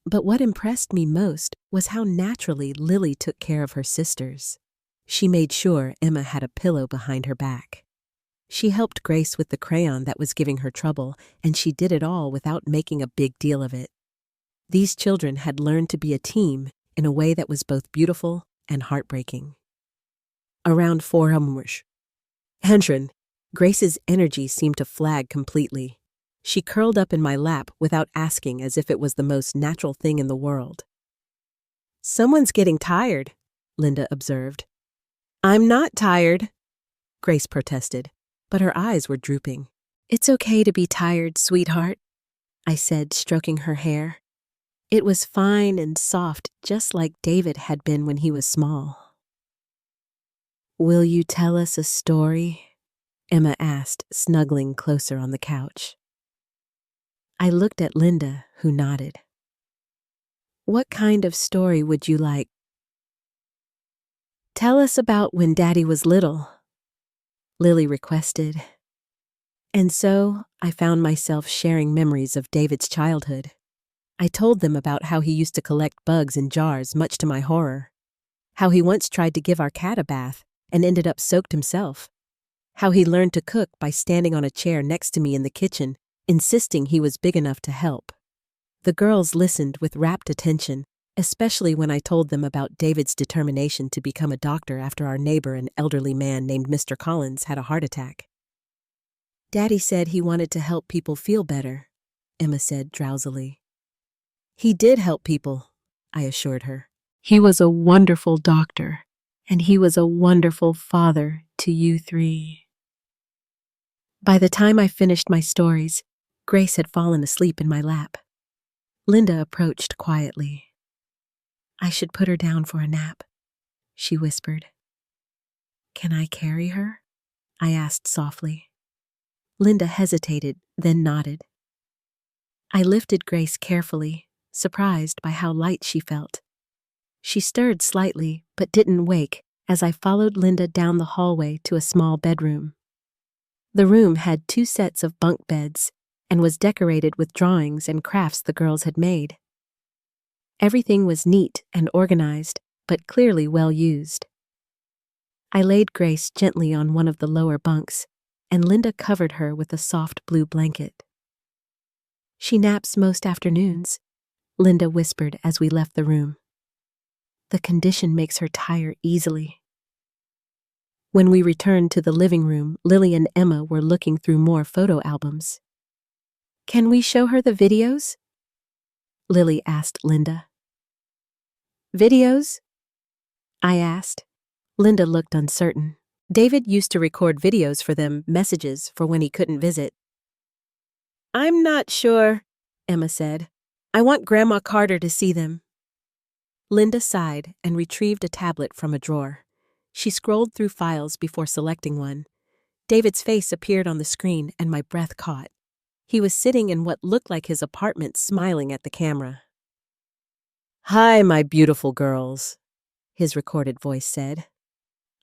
But what impressed me most was how naturally Lily took care of her sisters. She made sure Emma had a pillow behind her back. She helped Grace with the crayon that was giving her trouble, and she did it all without making a big deal of it. These children had learned to be a team in a way that was both beautiful and heartbreaking. Around 4 Henshrin, Grace's energy seemed to flag completely. She curled up in my lap without asking, as if it was the most natural thing in the world. Someone's getting tired, Linda observed. I'm not tired, Grace protested, but her eyes were drooping. It's okay to be tired, sweetheart, I said, stroking her hair. It was fine and soft, just like David had been when he was small. Will you tell us a story? Emma asked, snuggling closer on the couch. I looked at Linda, who nodded. What kind of story would you like? Tell us about when Daddy was little, Lily requested. And so I found myself sharing memories of David's childhood. I told them about how he used to collect bugs in jars, much to my horror. How he once tried to give our cat a bath and ended up soaked himself. How he learned to cook by standing on a chair next to me in the kitchen, insisting he was big enough to help. The girls listened with rapt attention, especially when I told them about David's determination to become a doctor after our neighbor, an elderly man named Mr. Collins, had a heart attack. Daddy said he wanted to help people feel better, Emma said drowsily. He did help people, I assured her. He was a wonderful doctor, and he was a wonderful father to you 3. By the time I finished my stories, Grace had fallen asleep in my lap. Linda approached quietly. I should put her down for a nap, she whispered. Can I carry her? I asked softly. Linda hesitated, then nodded. I lifted Grace carefully, surprised by how light she felt. She stirred slightly, but didn't wake as I followed Linda down the hallway to a small bedroom. The room had 2 sets of bunk beds and was decorated with drawings and crafts the girls had made. Everything was neat and organized, but clearly well used. I laid Grace gently on one of the lower bunks, and Linda covered her with a soft blue blanket. "She naps most afternoons," Linda whispered as we left the room. "The condition makes her tire easily." When we returned to the living room, Lily and Emma were looking through more photo albums. "Can we show her the videos?" Lily asked Linda. "Videos?" I asked. Linda looked uncertain. David used to record videos for them, messages for when he couldn't visit. "I'm not sure," Emma said. "I want Grandma Carter to see them." Linda sighed and retrieved a tablet from a drawer. She scrolled through files before selecting one. David's face appeared on the screen and my breath caught. He was sitting in what looked like his apartment, smiling at the camera. "Hi, my beautiful girls," his recorded voice said.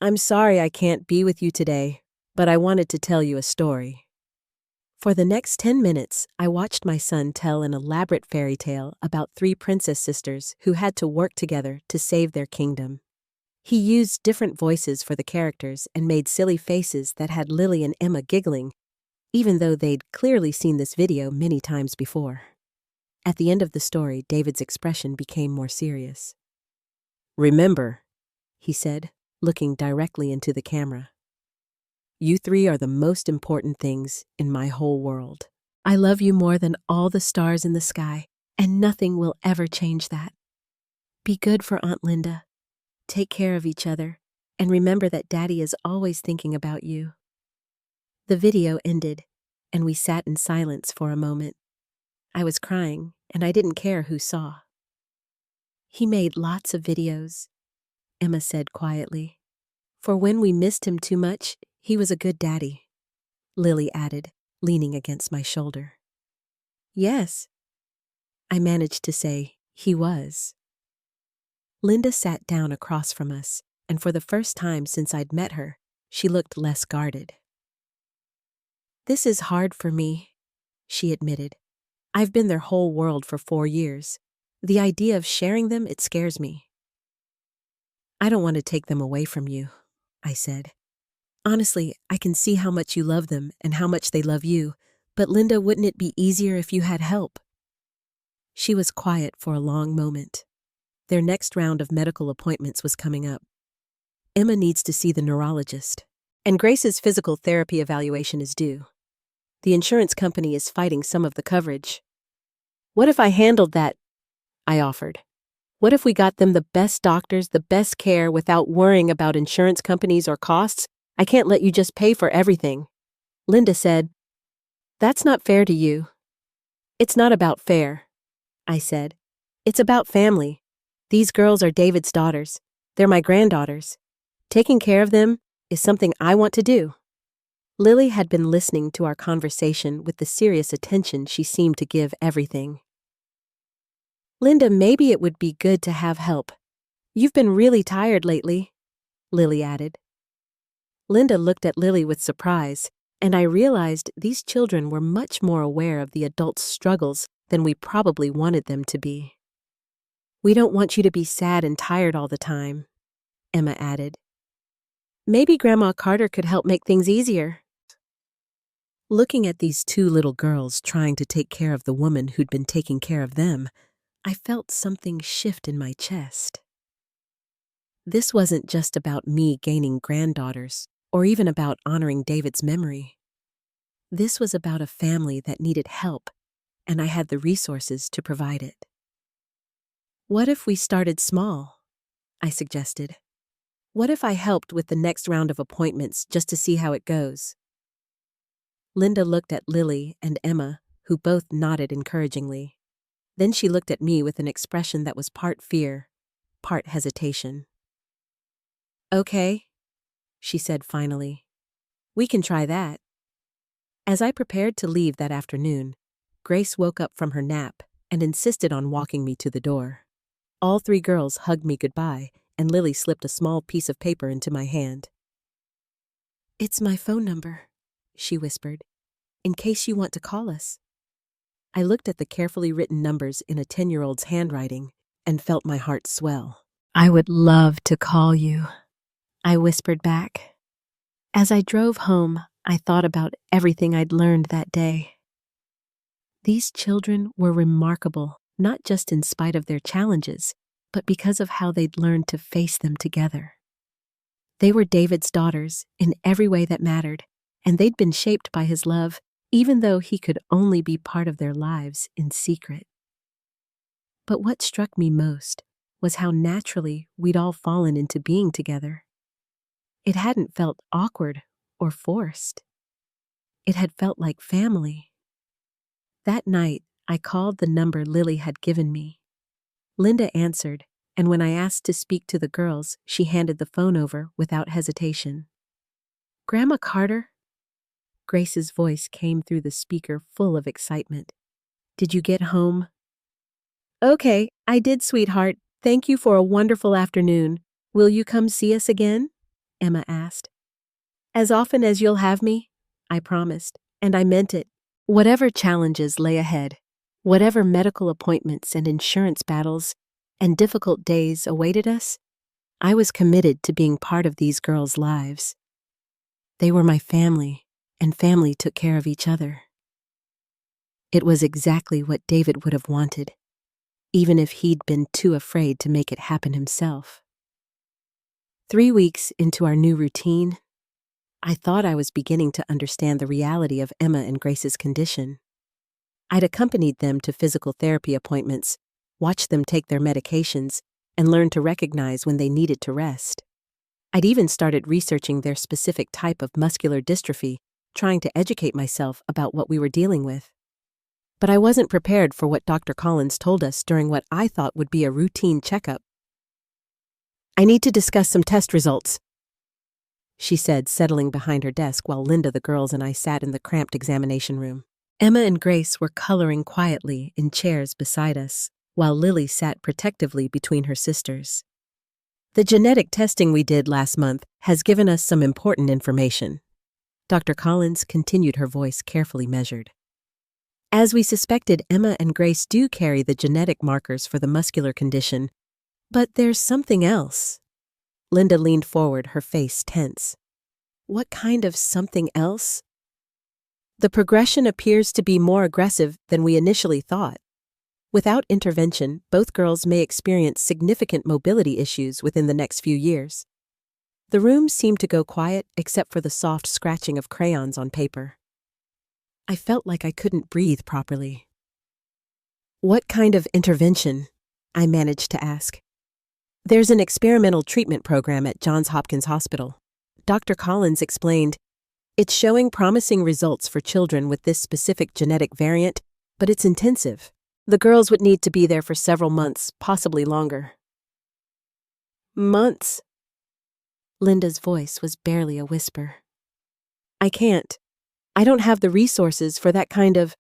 "I'm sorry I can't be with you today, but I wanted to tell you a story." For the next 10 minutes, I watched my son tell an elaborate fairy tale about 3 princess sisters who had to work together to save their kingdom. He used different voices for the characters and made silly faces that had Lily and Emma giggling, even though they'd clearly seen this video many times before. At the end of the story, David's expression became more serious. "Remember," he said, looking directly into the camera, "you 3 are the most important things in my whole world. I love you more than all the stars in the sky, and nothing will ever change that. Be good for Aunt Linda. Take care of each other, and remember that Daddy is always thinking about you." The video ended, and we sat in silence for a moment. I was crying, and I didn't care who saw. "He made lots of videos," Emma said quietly. "For when we missed him too much, he was a good daddy," Lily added, leaning against my shoulder. "Yes," I managed to say, "he was." Linda sat down across from us, and for the first time since I'd met her, she looked less guarded. "This is hard for me," she admitted. "I've been their whole world for 4 years. The idea of sharing them, it scares me." "I don't want to take them away from you," I said. "Honestly, I can see how much you love them and how much they love you, but Linda, wouldn't it be easier if you had help?" She was quiet for a long moment. Their next round of medical appointments was coming up. Emma needs to see the neurologist, and Grace's physical therapy evaluation is due. The insurance company is fighting some of the coverage. "What if I handled that?" I offered. "What if we got them the best doctors, the best care, without worrying about insurance companies or costs? I can't let you just pay for everything." Linda said, "That's not fair to you." "It's not about fair," I said. "It's about family. These girls are David's daughters. They're my granddaughters. Taking care of them is something I want to do." Lily had been listening to our conversation with the serious attention she seemed to give everything. "Linda, maybe it would be good to have help. You've been really tired lately," Lily added. Linda looked at Lily with surprise, and I realized these children were much more aware of the adults' struggles than we probably wanted them to be. "We don't want you to be sad and tired all the time," Emma added. "Maybe Grandma Carter could help make things easier." Looking at these 2 little girls trying to take care of the woman who'd been taking care of them, I felt something shift in my chest. This wasn't just about me gaining granddaughters, or even about honoring David's memory. This was about a family that needed help, and I had the resources to provide it. "What if we started small?" I suggested. "What if I helped with the next round of appointments just to see how it goes?" Linda looked at Lily and Emma, who both nodded encouragingly. Then she looked at me with an expression that was part fear, part hesitation. "Okay," she said finally. "We can try that." As I prepared to leave that afternoon, Grace woke up from her nap and insisted on walking me to the door. All 3 girls hugged me goodbye, and Lily slipped a small piece of paper into my hand. "It's my phone number," she whispered, "in case you want to call us." I looked at the carefully written numbers in a 10-year-old's handwriting and felt my heart swell. "I would love to call you," I whispered back. As I drove home, I thought about everything I'd learned that day. These children were remarkable, not just in spite of their challenges, but because of how they'd learned to face them together. They were David's daughters in every way that mattered, and they'd been shaped by his love, even though he could only be part of their lives in secret. But what struck me most was how naturally we'd all fallen into being together. It hadn't felt awkward or forced. It had felt like family. That night, I called the number Lily had given me. Linda answered, and when I asked to speak to the girls, she handed the phone over without hesitation. "Grandma Carter?" Grace's voice came through the speaker full of excitement. "Did you get home?" "Okay, I did, sweetheart. Thank you for a wonderful afternoon. Will you come see us again?" Emma asked. "As often as you'll have me," I promised, and I meant it. Whatever challenges lay ahead, whatever medical appointments and insurance battles and difficult days awaited us, I was committed to being part of these girls' lives. They were my family, and family took care of each other. It was exactly what David would have wanted, even if he'd been too afraid to make it happen himself. 3 weeks into our new routine, I thought I was beginning to understand the reality of Emma and Grace's condition. I'd accompanied them to physical therapy appointments, watched them take their medications, and learned to recognize when they needed to rest. I'd even started researching their specific type of muscular dystrophy, trying to educate myself about what we were dealing with. But I wasn't prepared for what Dr. Collins told us during what I thought would be a routine checkup. "I need to discuss some test results," she said, settling behind her desk while Linda, the girls, and I sat in the cramped examination room. Emma and Grace were coloring quietly in chairs beside us, while Lily sat protectively between her sisters. "The genetic testing we did last month has given us some important information." Dr. Collins continued, her voice carefully measured. "As we suspected, Emma and Grace do carry the genetic markers for the muscular condition, but there's something else." Linda leaned forward, her face tense. "What kind of something else?" "The progression appears to be more aggressive than we initially thought. Without intervention, both girls may experience significant mobility issues within the next few years." The room seemed to go quiet except for the soft scratching of crayons on paper. I felt like I couldn't breathe properly. "What kind of intervention?" I managed to ask. "There's an experimental treatment program at Johns Hopkins Hospital." Dr. Collins explained, "It's showing promising results for children with this specific genetic variant, but it's intensive. The girls would need to be there for several months, possibly longer." "Months?" Linda's voice was barely a whisper. "I can't. I don't have the resources for that kind of—"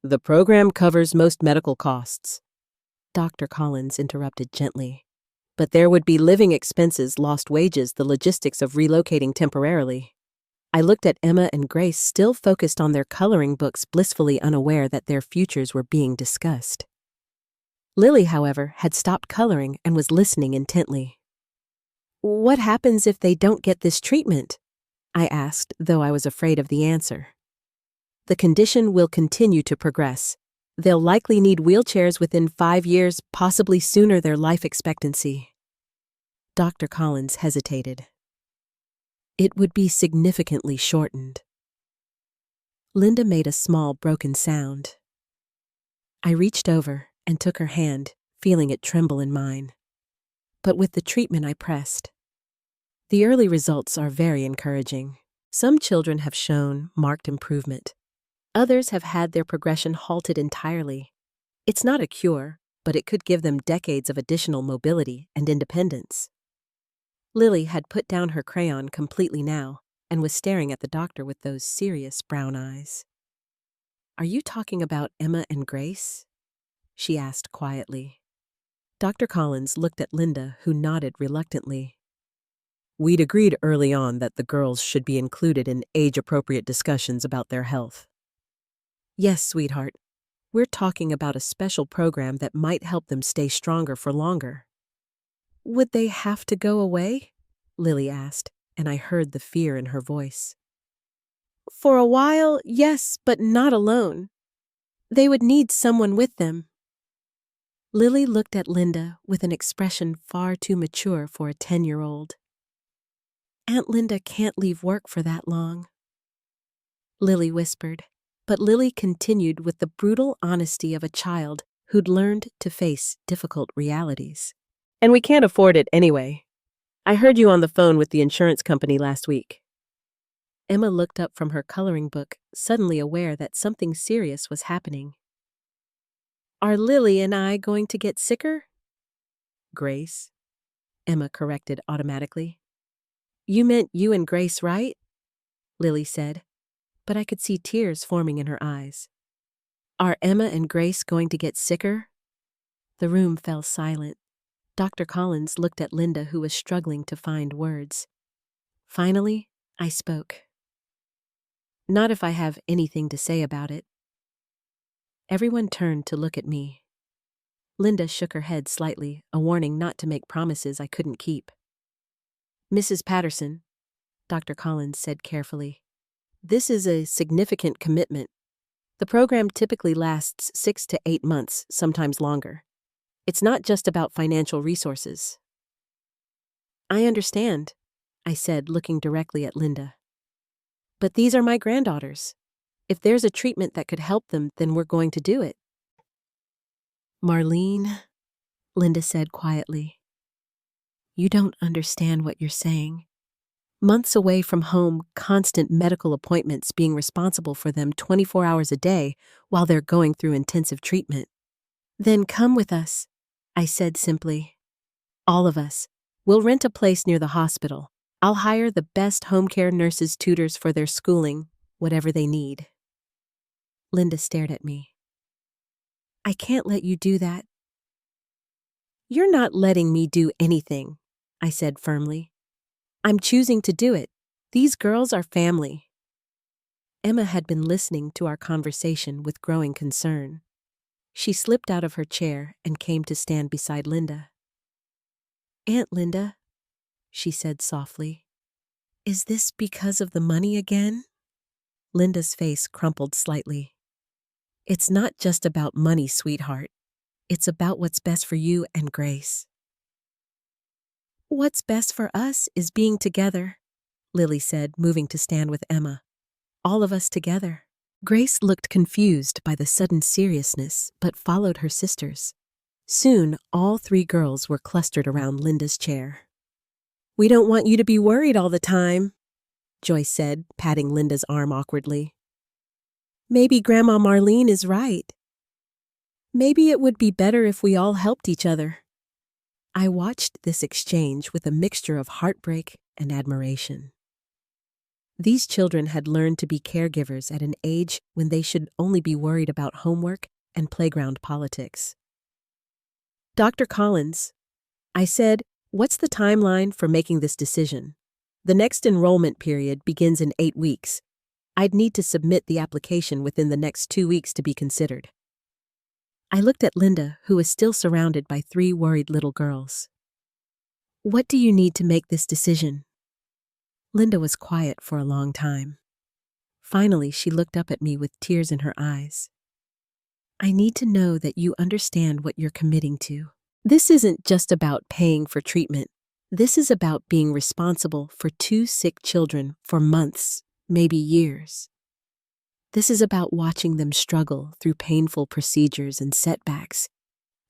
"The program covers most medical costs," Dr. Collins interrupted gently. "But there would be living expenses, lost wages, the logistics of relocating temporarily." I looked at Emma and Grace, still focused on their coloring books, blissfully unaware that their futures were being discussed. Lily, however, had stopped coloring and was listening intently. "What happens if they don't get this treatment?" I asked, though I was afraid of the answer. "The condition will continue to progress. They'll likely need wheelchairs within 5 years, possibly sooner their life expectancy." Dr. Collins hesitated. "It would be significantly shortened." Linda made a small, broken sound. I reached over and took her hand, feeling it tremble in mine. "But with the treatment," I pressed. "The early results are very encouraging. Some children have shown marked improvement. Others have had their progression halted entirely. It's not a cure, but it could give them decades of additional mobility and independence." Lily had put down her crayon completely now and was staring at the doctor with those serious brown eyes. "Are you talking about Emma and Grace?" she asked quietly. Dr. Collins looked at Linda, who nodded reluctantly. "We'd agreed early on that the girls should be included in age-appropriate discussions about their health." "Yes, sweetheart. We're talking about a special program that might help them stay stronger for longer." "Would they have to go away?" Lily asked, and I heard the fear in her voice. For a while, yes, but not alone. They would need someone with them. Lily looked at Linda with an expression far too mature for a 10-year-old. Aunt Linda can't leave work for that long. Lily whispered, but Lily continued with the brutal honesty of a child who'd learned to face difficult realities. And we can't afford it anyway. I heard you on the phone with the insurance company last week. Emma looked up from her coloring book, suddenly aware that something serious was happening. Are Lily and I going to get sicker? Grace, Emma corrected automatically. You meant you and Grace, right? Lily said, but I could see tears forming in her eyes. Are Emma and Grace going to get sicker? The room fell silent. Dr. Collins looked at Linda, who was struggling to find words. Finally, I spoke. Not if I have anything to say about it. Everyone turned to look at me. Linda shook her head slightly, a warning not to make promises I couldn't keep. Mrs. Patterson, Dr. Collins said carefully, this is a significant commitment. The program typically lasts 6 to 8 months, sometimes longer. It's not just about financial resources. I understand, I said, looking directly at Linda. But these are my granddaughters. If there's a treatment that could help them, then we're going to do it. Marlene, Linda said quietly, you don't understand what you're saying. Months away from home, constant medical appointments being responsible for them 24 hours a day while they're going through intensive treatment. Then come with us, I said simply. All of us. We'll rent a place near the hospital. I'll hire the best home care nurses, tutors for their schooling, whatever they need. Linda stared at me. I can't let you do that. You're not letting me do anything, I said firmly. I'm choosing to do it. These girls are family. Emma had been listening to our conversation with growing concern. She slipped out of her chair and came to stand beside Linda. Aunt Linda, she said softly, is this because of the money again? Linda's face crumpled slightly. It's not just about money, sweetheart. It's about what's best for you and Grace. What's best for us is being together, Lily said, moving to stand with Emma. All of us together. Grace looked confused by the sudden seriousness, but followed her sisters. Soon, all 3 girls were clustered around Linda's chair. We don't want you to be worried all the time, Joyce said, patting Linda's arm awkwardly. Maybe Grandma Marlene is right. Maybe it would be better if we all helped each other. I watched this exchange with a mixture of heartbreak and admiration. These children had learned to be caregivers at an age when they should only be worried about homework and playground politics. Dr. Collins, I said, what's the timeline for making this decision? The next enrollment period begins in 8 weeks. I'd need to submit the application within the next 2 weeks to be considered. I looked at Linda, who was still surrounded by 3 worried little girls. What do you need to make this decision? Linda was quiet for a long time. Finally, she looked up at me with tears in her eyes. I need to know that you understand what you're committing to. This isn't just about paying for treatment. This is about being responsible for 2 sick children for months, maybe years. This is about watching them struggle through painful procedures and setbacks,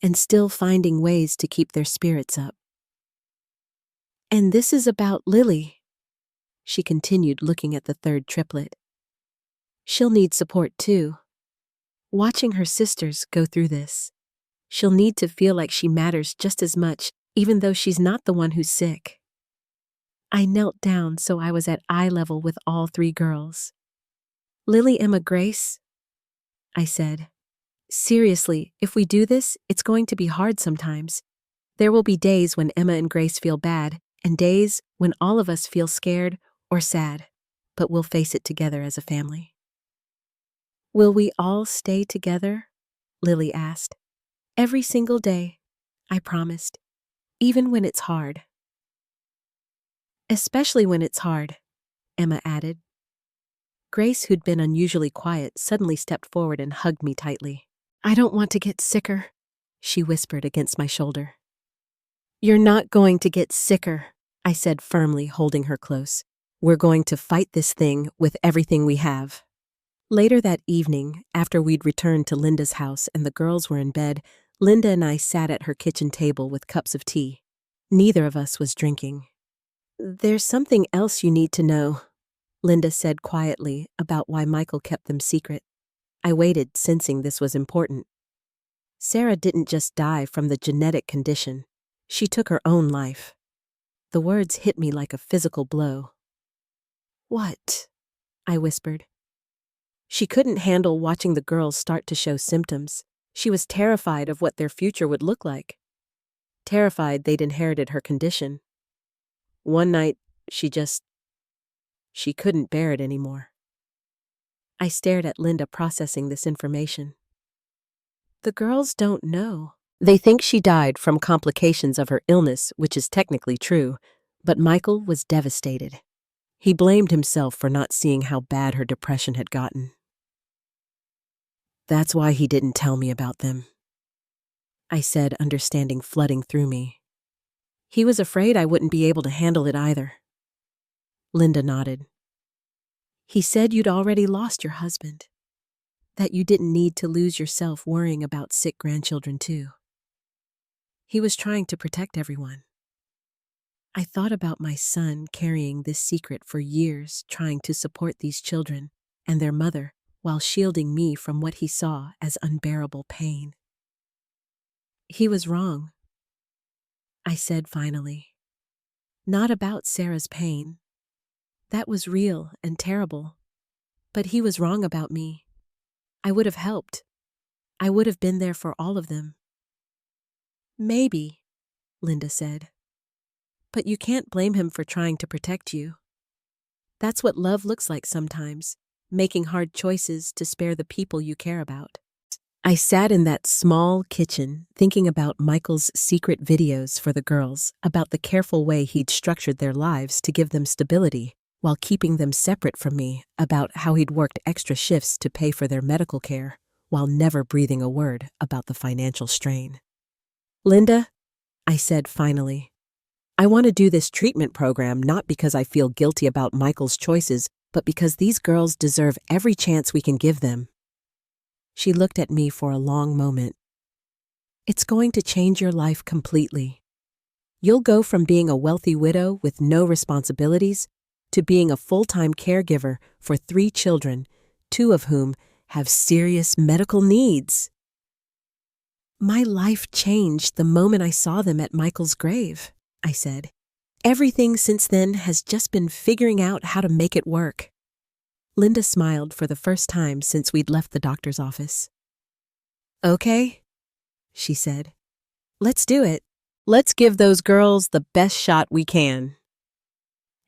and still finding ways to keep their spirits up. And this is about Lily, she continued, looking at the 3rd triplet. She'll need support too. Watching her sisters go through this, she'll need to feel like she matters just as much, even though she's not the one who's sick. I knelt down so I was at eye level with all 3 girls. Lily, Emma, Grace, I said. Seriously, if we do this, it's going to be hard sometimes. There will be days when Emma and Grace feel bad, and days when all of us feel scared or sad, but we'll face it together as a family. Will we all stay together? Lily asked. Every single day, I promised, even when it's hard. Especially when it's hard, Emma added. Grace, who'd been unusually quiet, suddenly stepped forward and hugged me tightly. "I don't want to get sicker," she whispered against my shoulder. "You're not going to get sicker," I said firmly, holding her close. "We're going to fight this thing with everything we have." Later that evening, after we'd returned to Linda's house and the girls were in bed, Linda and I sat at her kitchen table with cups of tea. Neither of us was drinking. "There's something else you need to know," Linda said quietly about why Michael kept them secret. I waited, sensing this was important. Sarah didn't just die from the genetic condition. She took her own life. The words hit me like a physical blow. "What?" I whispered. She couldn't handle watching the girls start to show symptoms. She was terrified of what their future would look like. Terrified they'd inherited her condition. One night, she couldn't bear it anymore. I stared at Linda, processing this information. "The girls don't know. They think she died from complications of her illness, which is technically true, but Michael was devastated. He blamed himself for not seeing how bad her depression had gotten. That's why he didn't tell me about them," I said, understanding flooding through me. "He was afraid I wouldn't be able to handle it either." Linda nodded. "He said you'd already lost your husband, that you didn't need to lose yourself worrying about sick grandchildren too. He was trying to protect everyone." I thought about my son carrying this secret for years, trying to support these children and their mother while shielding me from what he saw as unbearable pain. "He was wrong," I said finally. "Not about Sarah's pain. That was real and terrible. But he was wrong about me. I would have helped. I would have been there for all of them." "Maybe," Linda said. "But you can't blame him for trying to protect you. That's what love looks like sometimes, making hard choices to spare the people you care about." I sat in that small kitchen thinking about Michael's secret videos for the girls, about the careful way he'd structured their lives to give them stability while keeping them separate from me, about how he'd worked extra shifts to pay for their medical care while never breathing a word about the financial strain. "Linda," I said finally, "I want to do this treatment program not because I feel guilty about Michael's choices, but because these girls deserve every chance we can give them." She looked at me for a long moment. "It's going to change your life completely. You'll go from being a wealthy widow with no responsibilities to being a full-time caregiver for 3 children, 2 of whom have serious medical needs." "My life changed the moment I saw them at Michael's grave," I said. "Everything since then has just been figuring out how to make it work." Linda smiled for the first time since we'd left the doctor's office. "Okay," she said. "Let's do it. Let's give those girls the best shot we can."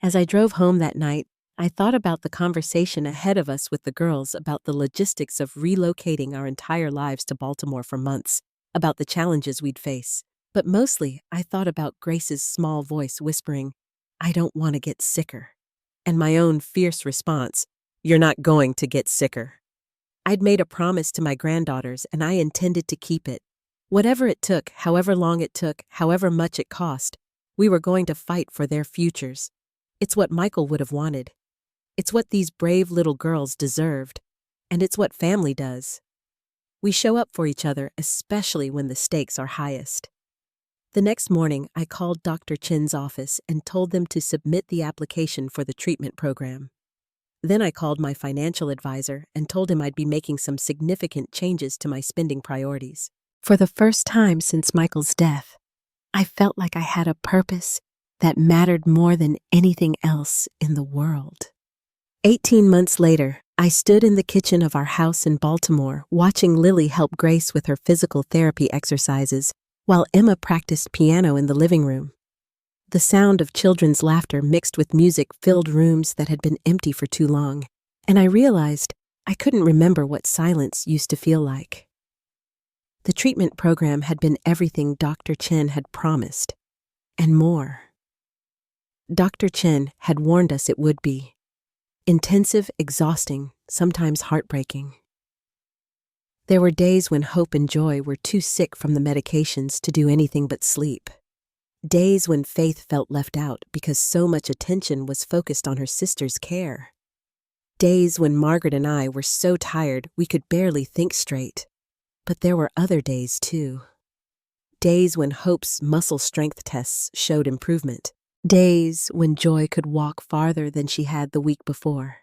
As I drove home that night, I thought about the conversation ahead of us with the girls about the logistics of relocating our entire lives to Baltimore for months, about the challenges we'd face. But mostly, I thought about Grace's small voice whispering, "I don't want to get sicker," and my own fierce response, "You're not going to get sicker." I'd made a promise to my granddaughters, and I intended to keep it. Whatever it took, however long it took, however much it cost, we were going to fight for their futures. It's what Michael would have wanted. It's what these brave little girls deserved. And it's what family does. We show up for each other, especially when the stakes are highest. The next morning, I called Dr. Chin's office and told them to submit the application for the treatment program. Then I called my financial advisor and told him I'd be making some significant changes to my spending priorities. For the first time since Michael's death, I felt like I had a purpose that mattered more than anything else in the world. 18 months later, I stood in the kitchen of our house in Baltimore, watching Lily help Grace with her physical therapy exercises, while Emma practiced piano in the living room. The sound of children's laughter mixed with music filled rooms that had been empty for too long, and I realized I couldn't remember what silence used to feel like. The treatment program had been everything Dr. Chen had promised, and more. Dr. Chen had warned us it would be. Intensive, exhausting, sometimes heartbreaking. There were days when Hope and Joy were too sick from the medications to do anything but sleep. Days when Faith felt left out because so much attention was focused on her sister's care. Days when Margaret and I were so tired we could barely think straight. But there were other days, too. Days when Hope's muscle strength tests showed improvement. Days when Joy could walk farther than she had the week before.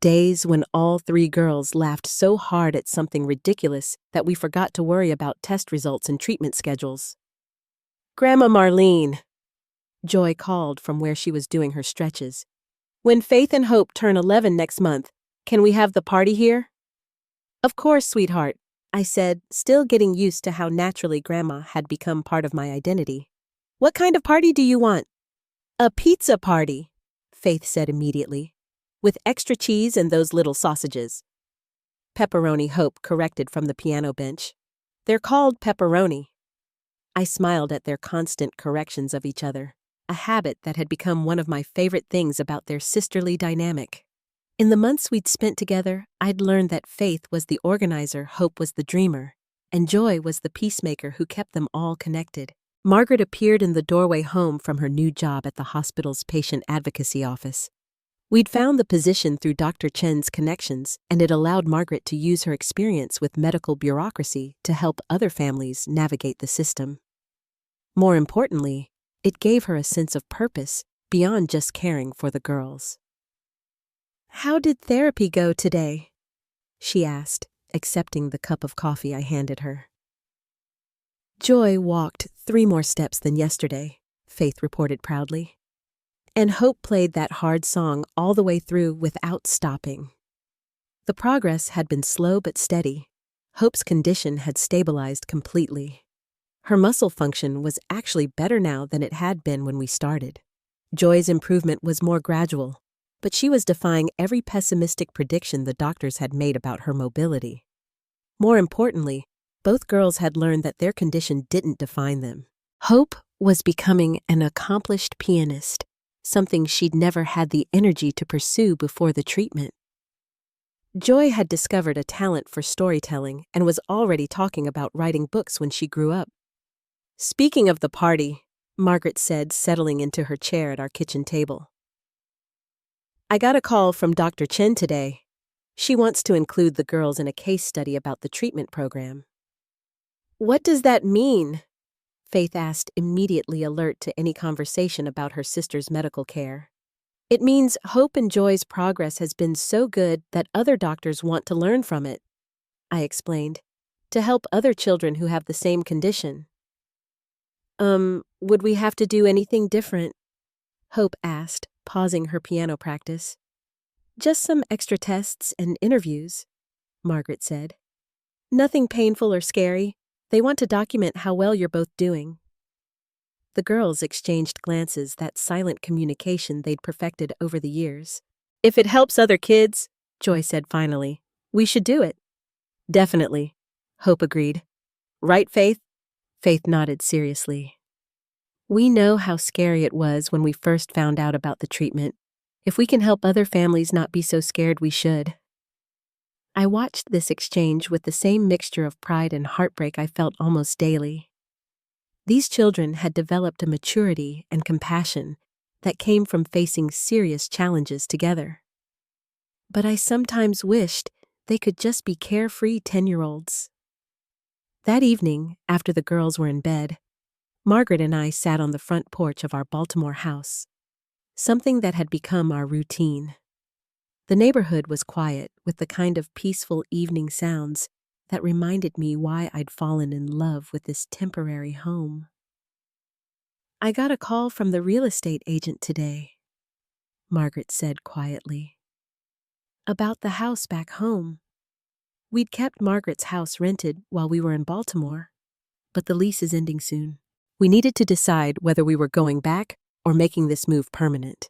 Days when all three girls laughed so hard at something ridiculous that we forgot to worry about test results and treatment schedules. "Grandma Marlene," Joy called from where she was doing her stretches. "When Faith and Hope turn 11 next month, can we have the party here?" "Of course, sweetheart," I said, still getting used to how naturally Grandma had become part of my identity. "What kind of party do you want?" "A pizza party," Faith said immediately, "with extra cheese and those little sausages." "Pepperoni," Hope corrected from the piano bench. "They're called pepperoni." I smiled at their constant corrections of each other, a habit that had become one of my favorite things about their sisterly dynamic. In the months we'd spent together, I'd learned that Faith was the organizer, Hope was the dreamer, and Joy was the peacemaker who kept them all connected. Margaret appeared in the doorway home from her new job at the hospital's patient advocacy office. We'd found the position through Dr. Chen's connections, and it allowed Margaret to use her experience with medical bureaucracy to help other families navigate the system. More importantly, it gave her a sense of purpose beyond just caring for the girls. "How did therapy go today?" she asked, accepting the cup of coffee I handed her. "Joy walked 3 more steps than yesterday," Faith reported proudly. "And Hope played that hard song all the way through without stopping." The progress had been slow but steady. Hope's condition had stabilized completely. Her muscle function was actually better now than it had been when we started. Joy's improvement was more gradual, but she was defying every pessimistic prediction the doctors had made about her mobility. More importantly, both girls had learned that their condition didn't define them. Hope was becoming an accomplished pianist, something she'd never had the energy to pursue before the treatment. Joy had discovered a talent for storytelling and was already talking about writing books when she grew up. "Speaking of the party," Margaret said, settling into her chair at our kitchen table, "I got a call from Dr. Chen today. She wants to include the girls in a case study about the treatment program." "What does that mean?" Faith asked, immediately alert to any conversation about her sister's medical care. "It means Hope and Joy's progress has been so good that other doctors want to learn from it," I explained, "to help other children who have the same condition." Would we have to do anything different?" Hope asked, pausing her piano practice. "Just some extra tests and interviews," Margaret said. "Nothing painful or scary. They want to document how well you're both doing." The girls exchanged glances, that silent communication they'd perfected over the years. "If it helps other kids," Joy said finally, "we should do it." "Definitely," Hope agreed. "Right, Faith?" Faith nodded seriously. "We know how scary it was when we first found out about the treatment. If we can help other families not be so scared, we should." I watched this exchange with the same mixture of pride and heartbreak I felt almost daily. These children had developed a maturity and compassion that came from facing serious challenges together. But I sometimes wished they could just be carefree 10-year-olds. That evening, after the girls were in bed, Margaret and I sat on the front porch of our Baltimore house, something that had become our routine. The neighborhood was quiet, with the kind of peaceful evening sounds that reminded me why I'd fallen in love with this temporary home. "I got a call from the real estate agent today," Margaret said quietly, "about the house back home. We'd kept Margaret's house rented while we were in Baltimore, but the lease is ending soon. We needed to decide whether we were going back or making this move permanent."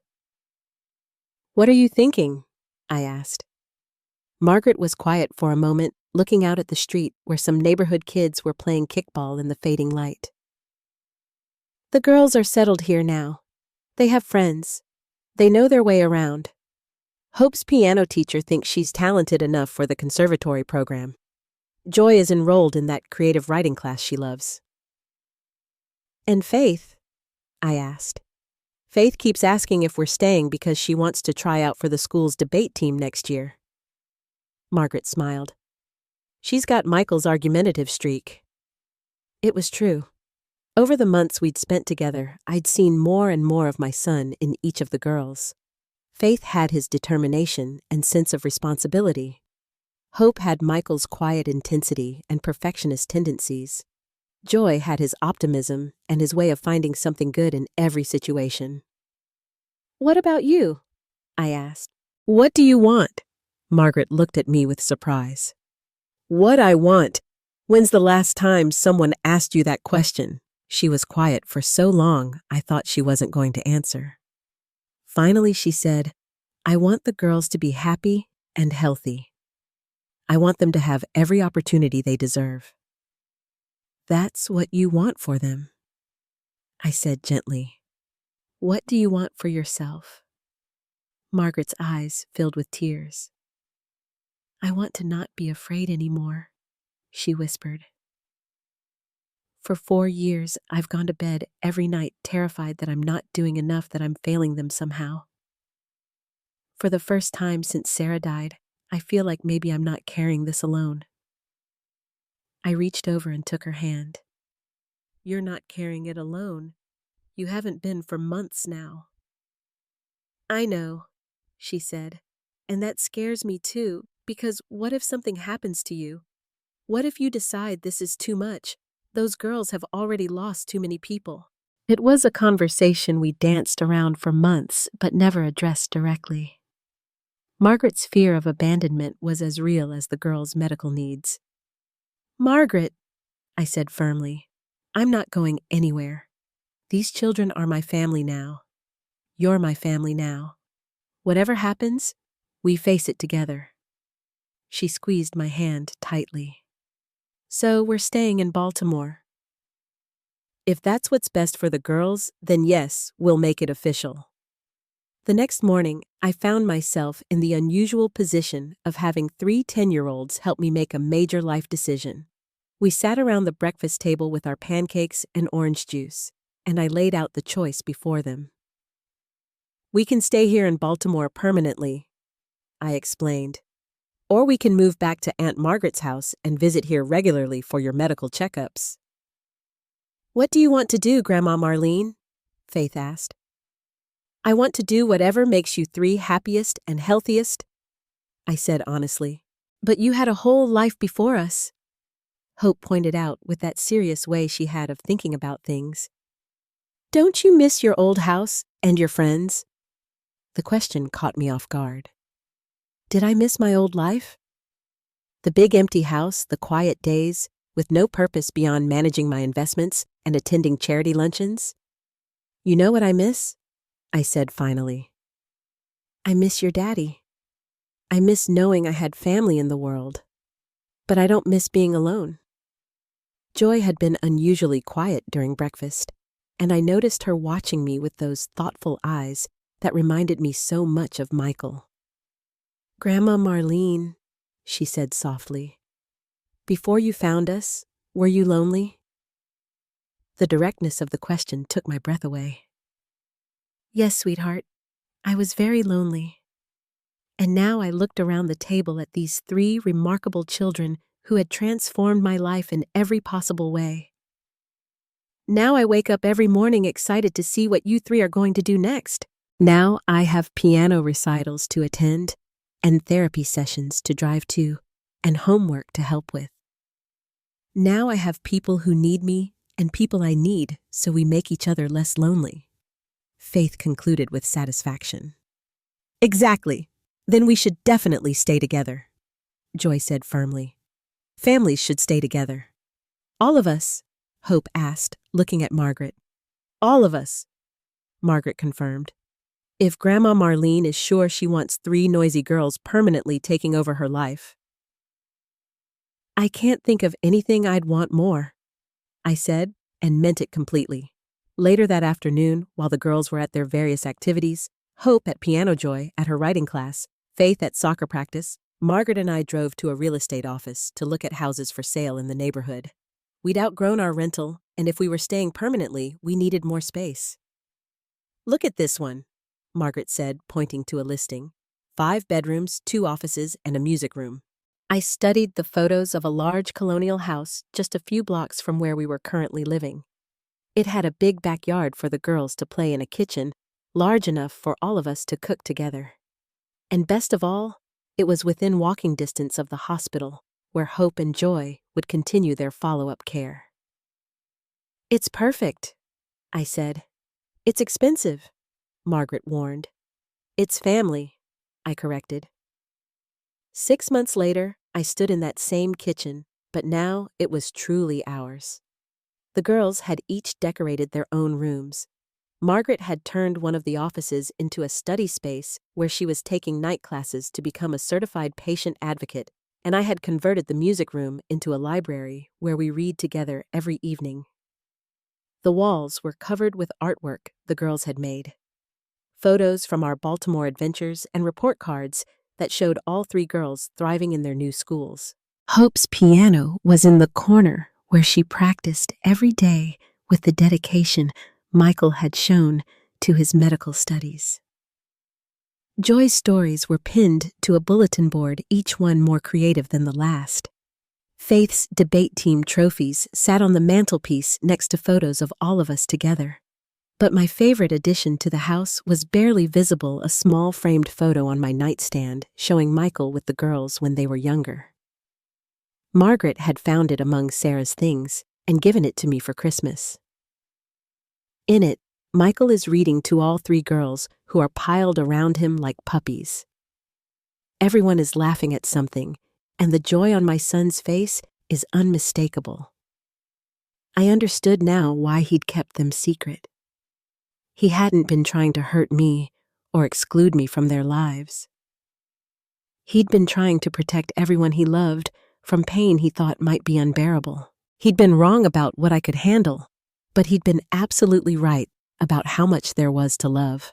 "What are you thinking?" I asked. Margaret was quiet for a moment, looking out at the street where some neighborhood kids were playing kickball in the fading light. "The girls are settled here now. They have friends. They know their way around. Hope's piano teacher thinks she's talented enough for the conservatory program. Joy is enrolled in that creative writing class she loves. And Faith? I asked. Faith keeps asking if we're staying because she wants to try out for the school's debate team next year. Margaret smiled. She's got Michael's argumentative streak. It was true. Over the months we'd spent together, I'd seen more and more of my son in each of the girls. Faith had his determination and sense of responsibility. Hope had Michael's quiet intensity and perfectionist tendencies. Joy had his optimism and his way of finding something good in every situation. What about you? I asked. What do you want? Margaret looked at me with surprise. What I want? When's the last time someone asked you that question? She was quiet for so long, I thought she wasn't going to answer. Finally, she said, I want the girls to be happy and healthy. I want them to have every opportunity they deserve. That's what you want for them, I said gently. What do you want for yourself? Margaret's eyes filled with tears. I want to not be afraid anymore, she whispered. For 4 years, I've gone to bed every night terrified that I'm not doing enough, that I'm failing them somehow. For the first time since Sarah died, I feel like maybe I'm not carrying this alone. I reached over and took her hand. You're not carrying it alone. You haven't been for months now. I know, she said, and that scares me too, because what if something happens to you? What if you decide this is too much? Those girls have already lost too many people. It was a conversation we danced around for months, but never addressed directly. Margaret's fear of abandonment was as real as the girls' medical needs. Margaret, I said firmly, I'm not going anywhere. These children are my family now. You're my family now. Whatever happens, we face it together. She squeezed my hand tightly. So we're staying in Baltimore. If that's what's best for the girls, then yes, we'll make it official. The next morning, I found myself in the unusual position of having 3 10-year-olds help me make a major life decision. We sat around the breakfast table with our pancakes and orange juice, and I laid out the choice before them. We can stay here in Baltimore permanently, I explained. Or we can move back to Aunt Margaret's house and visit here regularly for your medical checkups. What do you want to do, Grandma Marlene? Faith asked. I want to do whatever makes you 3 happiest and healthiest, I said honestly. But you had a whole life before us, Hope pointed out with that serious way she had of thinking about things. Don't you miss your old house and your friends? The question caught me off guard. Did I miss my old life? The big empty house, the quiet days, with no purpose beyond managing my investments and attending charity luncheons? You know what I miss? I said finally. I miss your daddy. I miss knowing I had family in the world. But I don't miss being alone. Joy had been unusually quiet during breakfast, and I noticed her watching me with those thoughtful eyes that reminded me so much of Michael. Grandma Marlene, she said softly, before you found us, were you lonely? The directness of the question took my breath away. Yes, sweetheart, I was very lonely. And now I looked around the table at these 3 remarkable children who had transformed my life in every possible way. Now I wake up every morning excited to see what you 3 are going to do next. Now I have piano recitals to attend, and therapy sessions to drive to, and homework to help with. Now I have people who need me and people I need, so we make each other less lonely. Faith concluded with satisfaction. Exactly. Then we should definitely stay together, Joy said firmly. Families should stay together. All of us, Hope asked, looking at Margaret. All of us, Margaret confirmed. If Grandma Marlene is sure she wants 3 noisy girls permanently taking over her life. I can't think of anything I'd want more, I said, and meant it completely. Later that afternoon, while the girls were at their various activities, Hope at Piano Joy at her writing class Faith at soccer practice, Margaret and I drove to a real estate office to look at houses for sale in the neighborhood. We'd outgrown our rental, and if we were staying permanently, we needed more space. "Look at this one," Margaret said, pointing to a listing. 5 bedrooms, 2 offices, and a music room. I studied the photos of a large colonial house just a few blocks from where we were currently living. It had a big backyard for the girls to play in, a kitchen large enough for all of us to cook together. And best of all, it was within walking distance of the hospital, where Hope and Joy would continue their follow-up care. "It's perfect," I said. "It's expensive," Margaret warned. "It's family," I corrected. 6 months later, I stood in that same kitchen, but now it was truly ours. The girls had each decorated their own rooms. Margaret had turned one of the offices into a study space where she was taking night classes to become a certified patient advocate, and I had converted the music room into a library where we read together every evening. The walls were covered with artwork the girls had made. Photos from our Baltimore adventures and report cards that showed all 3 girls thriving in their new schools. Hope's piano was in the corner where she practiced every day with the dedication Michael had shown to his medical studies. Joy's stories were pinned to a bulletin board, each one more creative than the last. Faith's debate team trophies sat on the mantelpiece next to photos of all of us together. But my favorite addition to the house was barely visible, a small framed photo on my nightstand showing Michael with the girls when they were younger. Margaret had found it among Sarah's things and given it to me for Christmas. In it, Michael is reading to all 3 girls who are piled around him like puppies. Everyone is laughing at something, and the joy on my son's face is unmistakable. I understood now why he'd kept them secret. He hadn't been trying to hurt me or exclude me from their lives. He'd been trying to protect everyone he loved from pain he thought might be unbearable. He'd been wrong about what I could handle, but he'd been absolutely right about how much there was to love.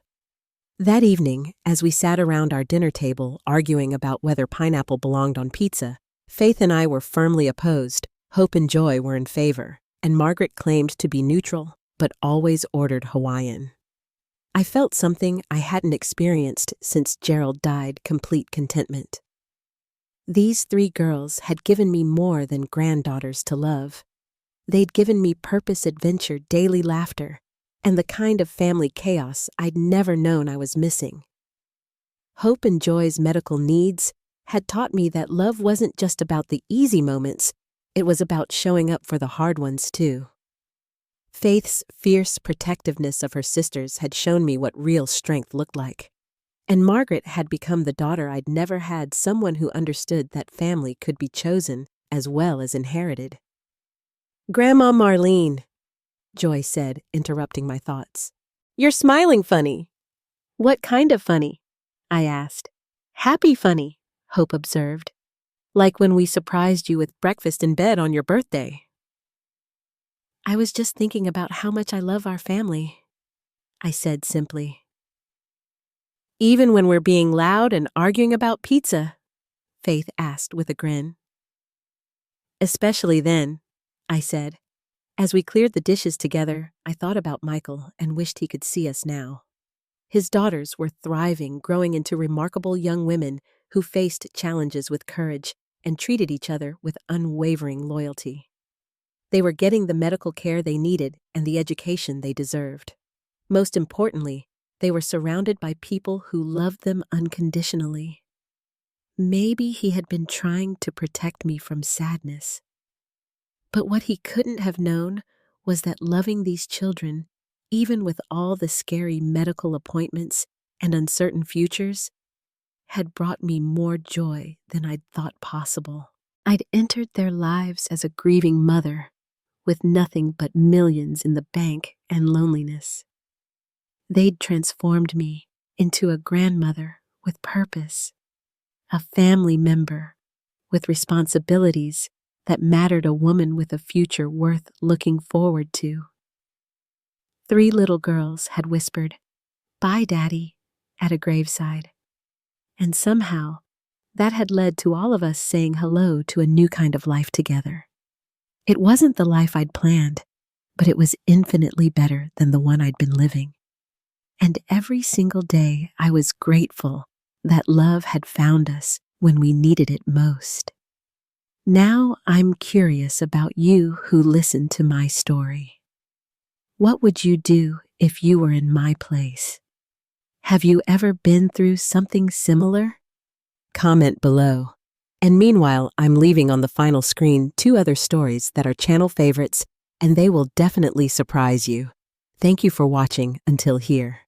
That evening, as we sat around our dinner table arguing about whether pineapple belonged on pizza, Faith and I were firmly opposed, Hope and Joy were in favor, and Margaret claimed to be neutral, but always ordered Hawaiian. I felt something I hadn't experienced since Gerald died: complete contentment. These 3 girls had given me more than granddaughters to love. They'd given me purpose, adventure, daily laughter, and the kind of family chaos I'd never known I was missing. Hope and Joy's medical needs had taught me that love wasn't just about the easy moments, it was about showing up for the hard ones too. Faith's fierce protectiveness of her sisters had shown me what real strength looked like. And Margaret had become the daughter I'd never had, someone who understood that family could be chosen as well as inherited. "Grandma Marlene," Joy said, interrupting my thoughts. "You're smiling funny." "What kind of funny?" I asked. "Happy funny," Hope observed. "Like when we surprised you with breakfast in bed on your birthday." "I was just thinking about how much I love our family," I said simply. "Even when we're being loud and arguing about pizza?" Faith asked with a grin. "Especially then," I said. As we cleared the dishes together, I thought about Michael and wished he could see us now. His daughters were thriving, growing into remarkable young women who faced challenges with courage and treated each other with unwavering loyalty. They were getting the medical care they needed and the education they deserved. Most importantly, they were surrounded by people who loved them unconditionally. Maybe he had been trying to protect me from sadness. But what he couldn't have known was that loving these children, even with all the scary medical appointments and uncertain futures, had brought me more joy than I'd thought possible. I'd entered their lives as a grieving mother, with nothing but millions in the bank and loneliness. They'd transformed me into a grandmother with purpose, a family member with responsibilities that mattered, a woman with a future worth looking forward to. 3 little girls had whispered, "Bye, Daddy," at a graveside. And somehow, that had led to all of us saying hello to a new kind of life together. It wasn't the life I'd planned, but it was infinitely better than the one I'd been living. And every single day I was grateful that love had found us when we needed it most. Now I'm curious about you who listened to my story. What would you do if you were in my place? Have you ever been through something similar? Comment below. And meanwhile, I'm leaving on the final screen 2 other stories that are channel favorites, and they will definitely surprise you. Thank you for watching until here.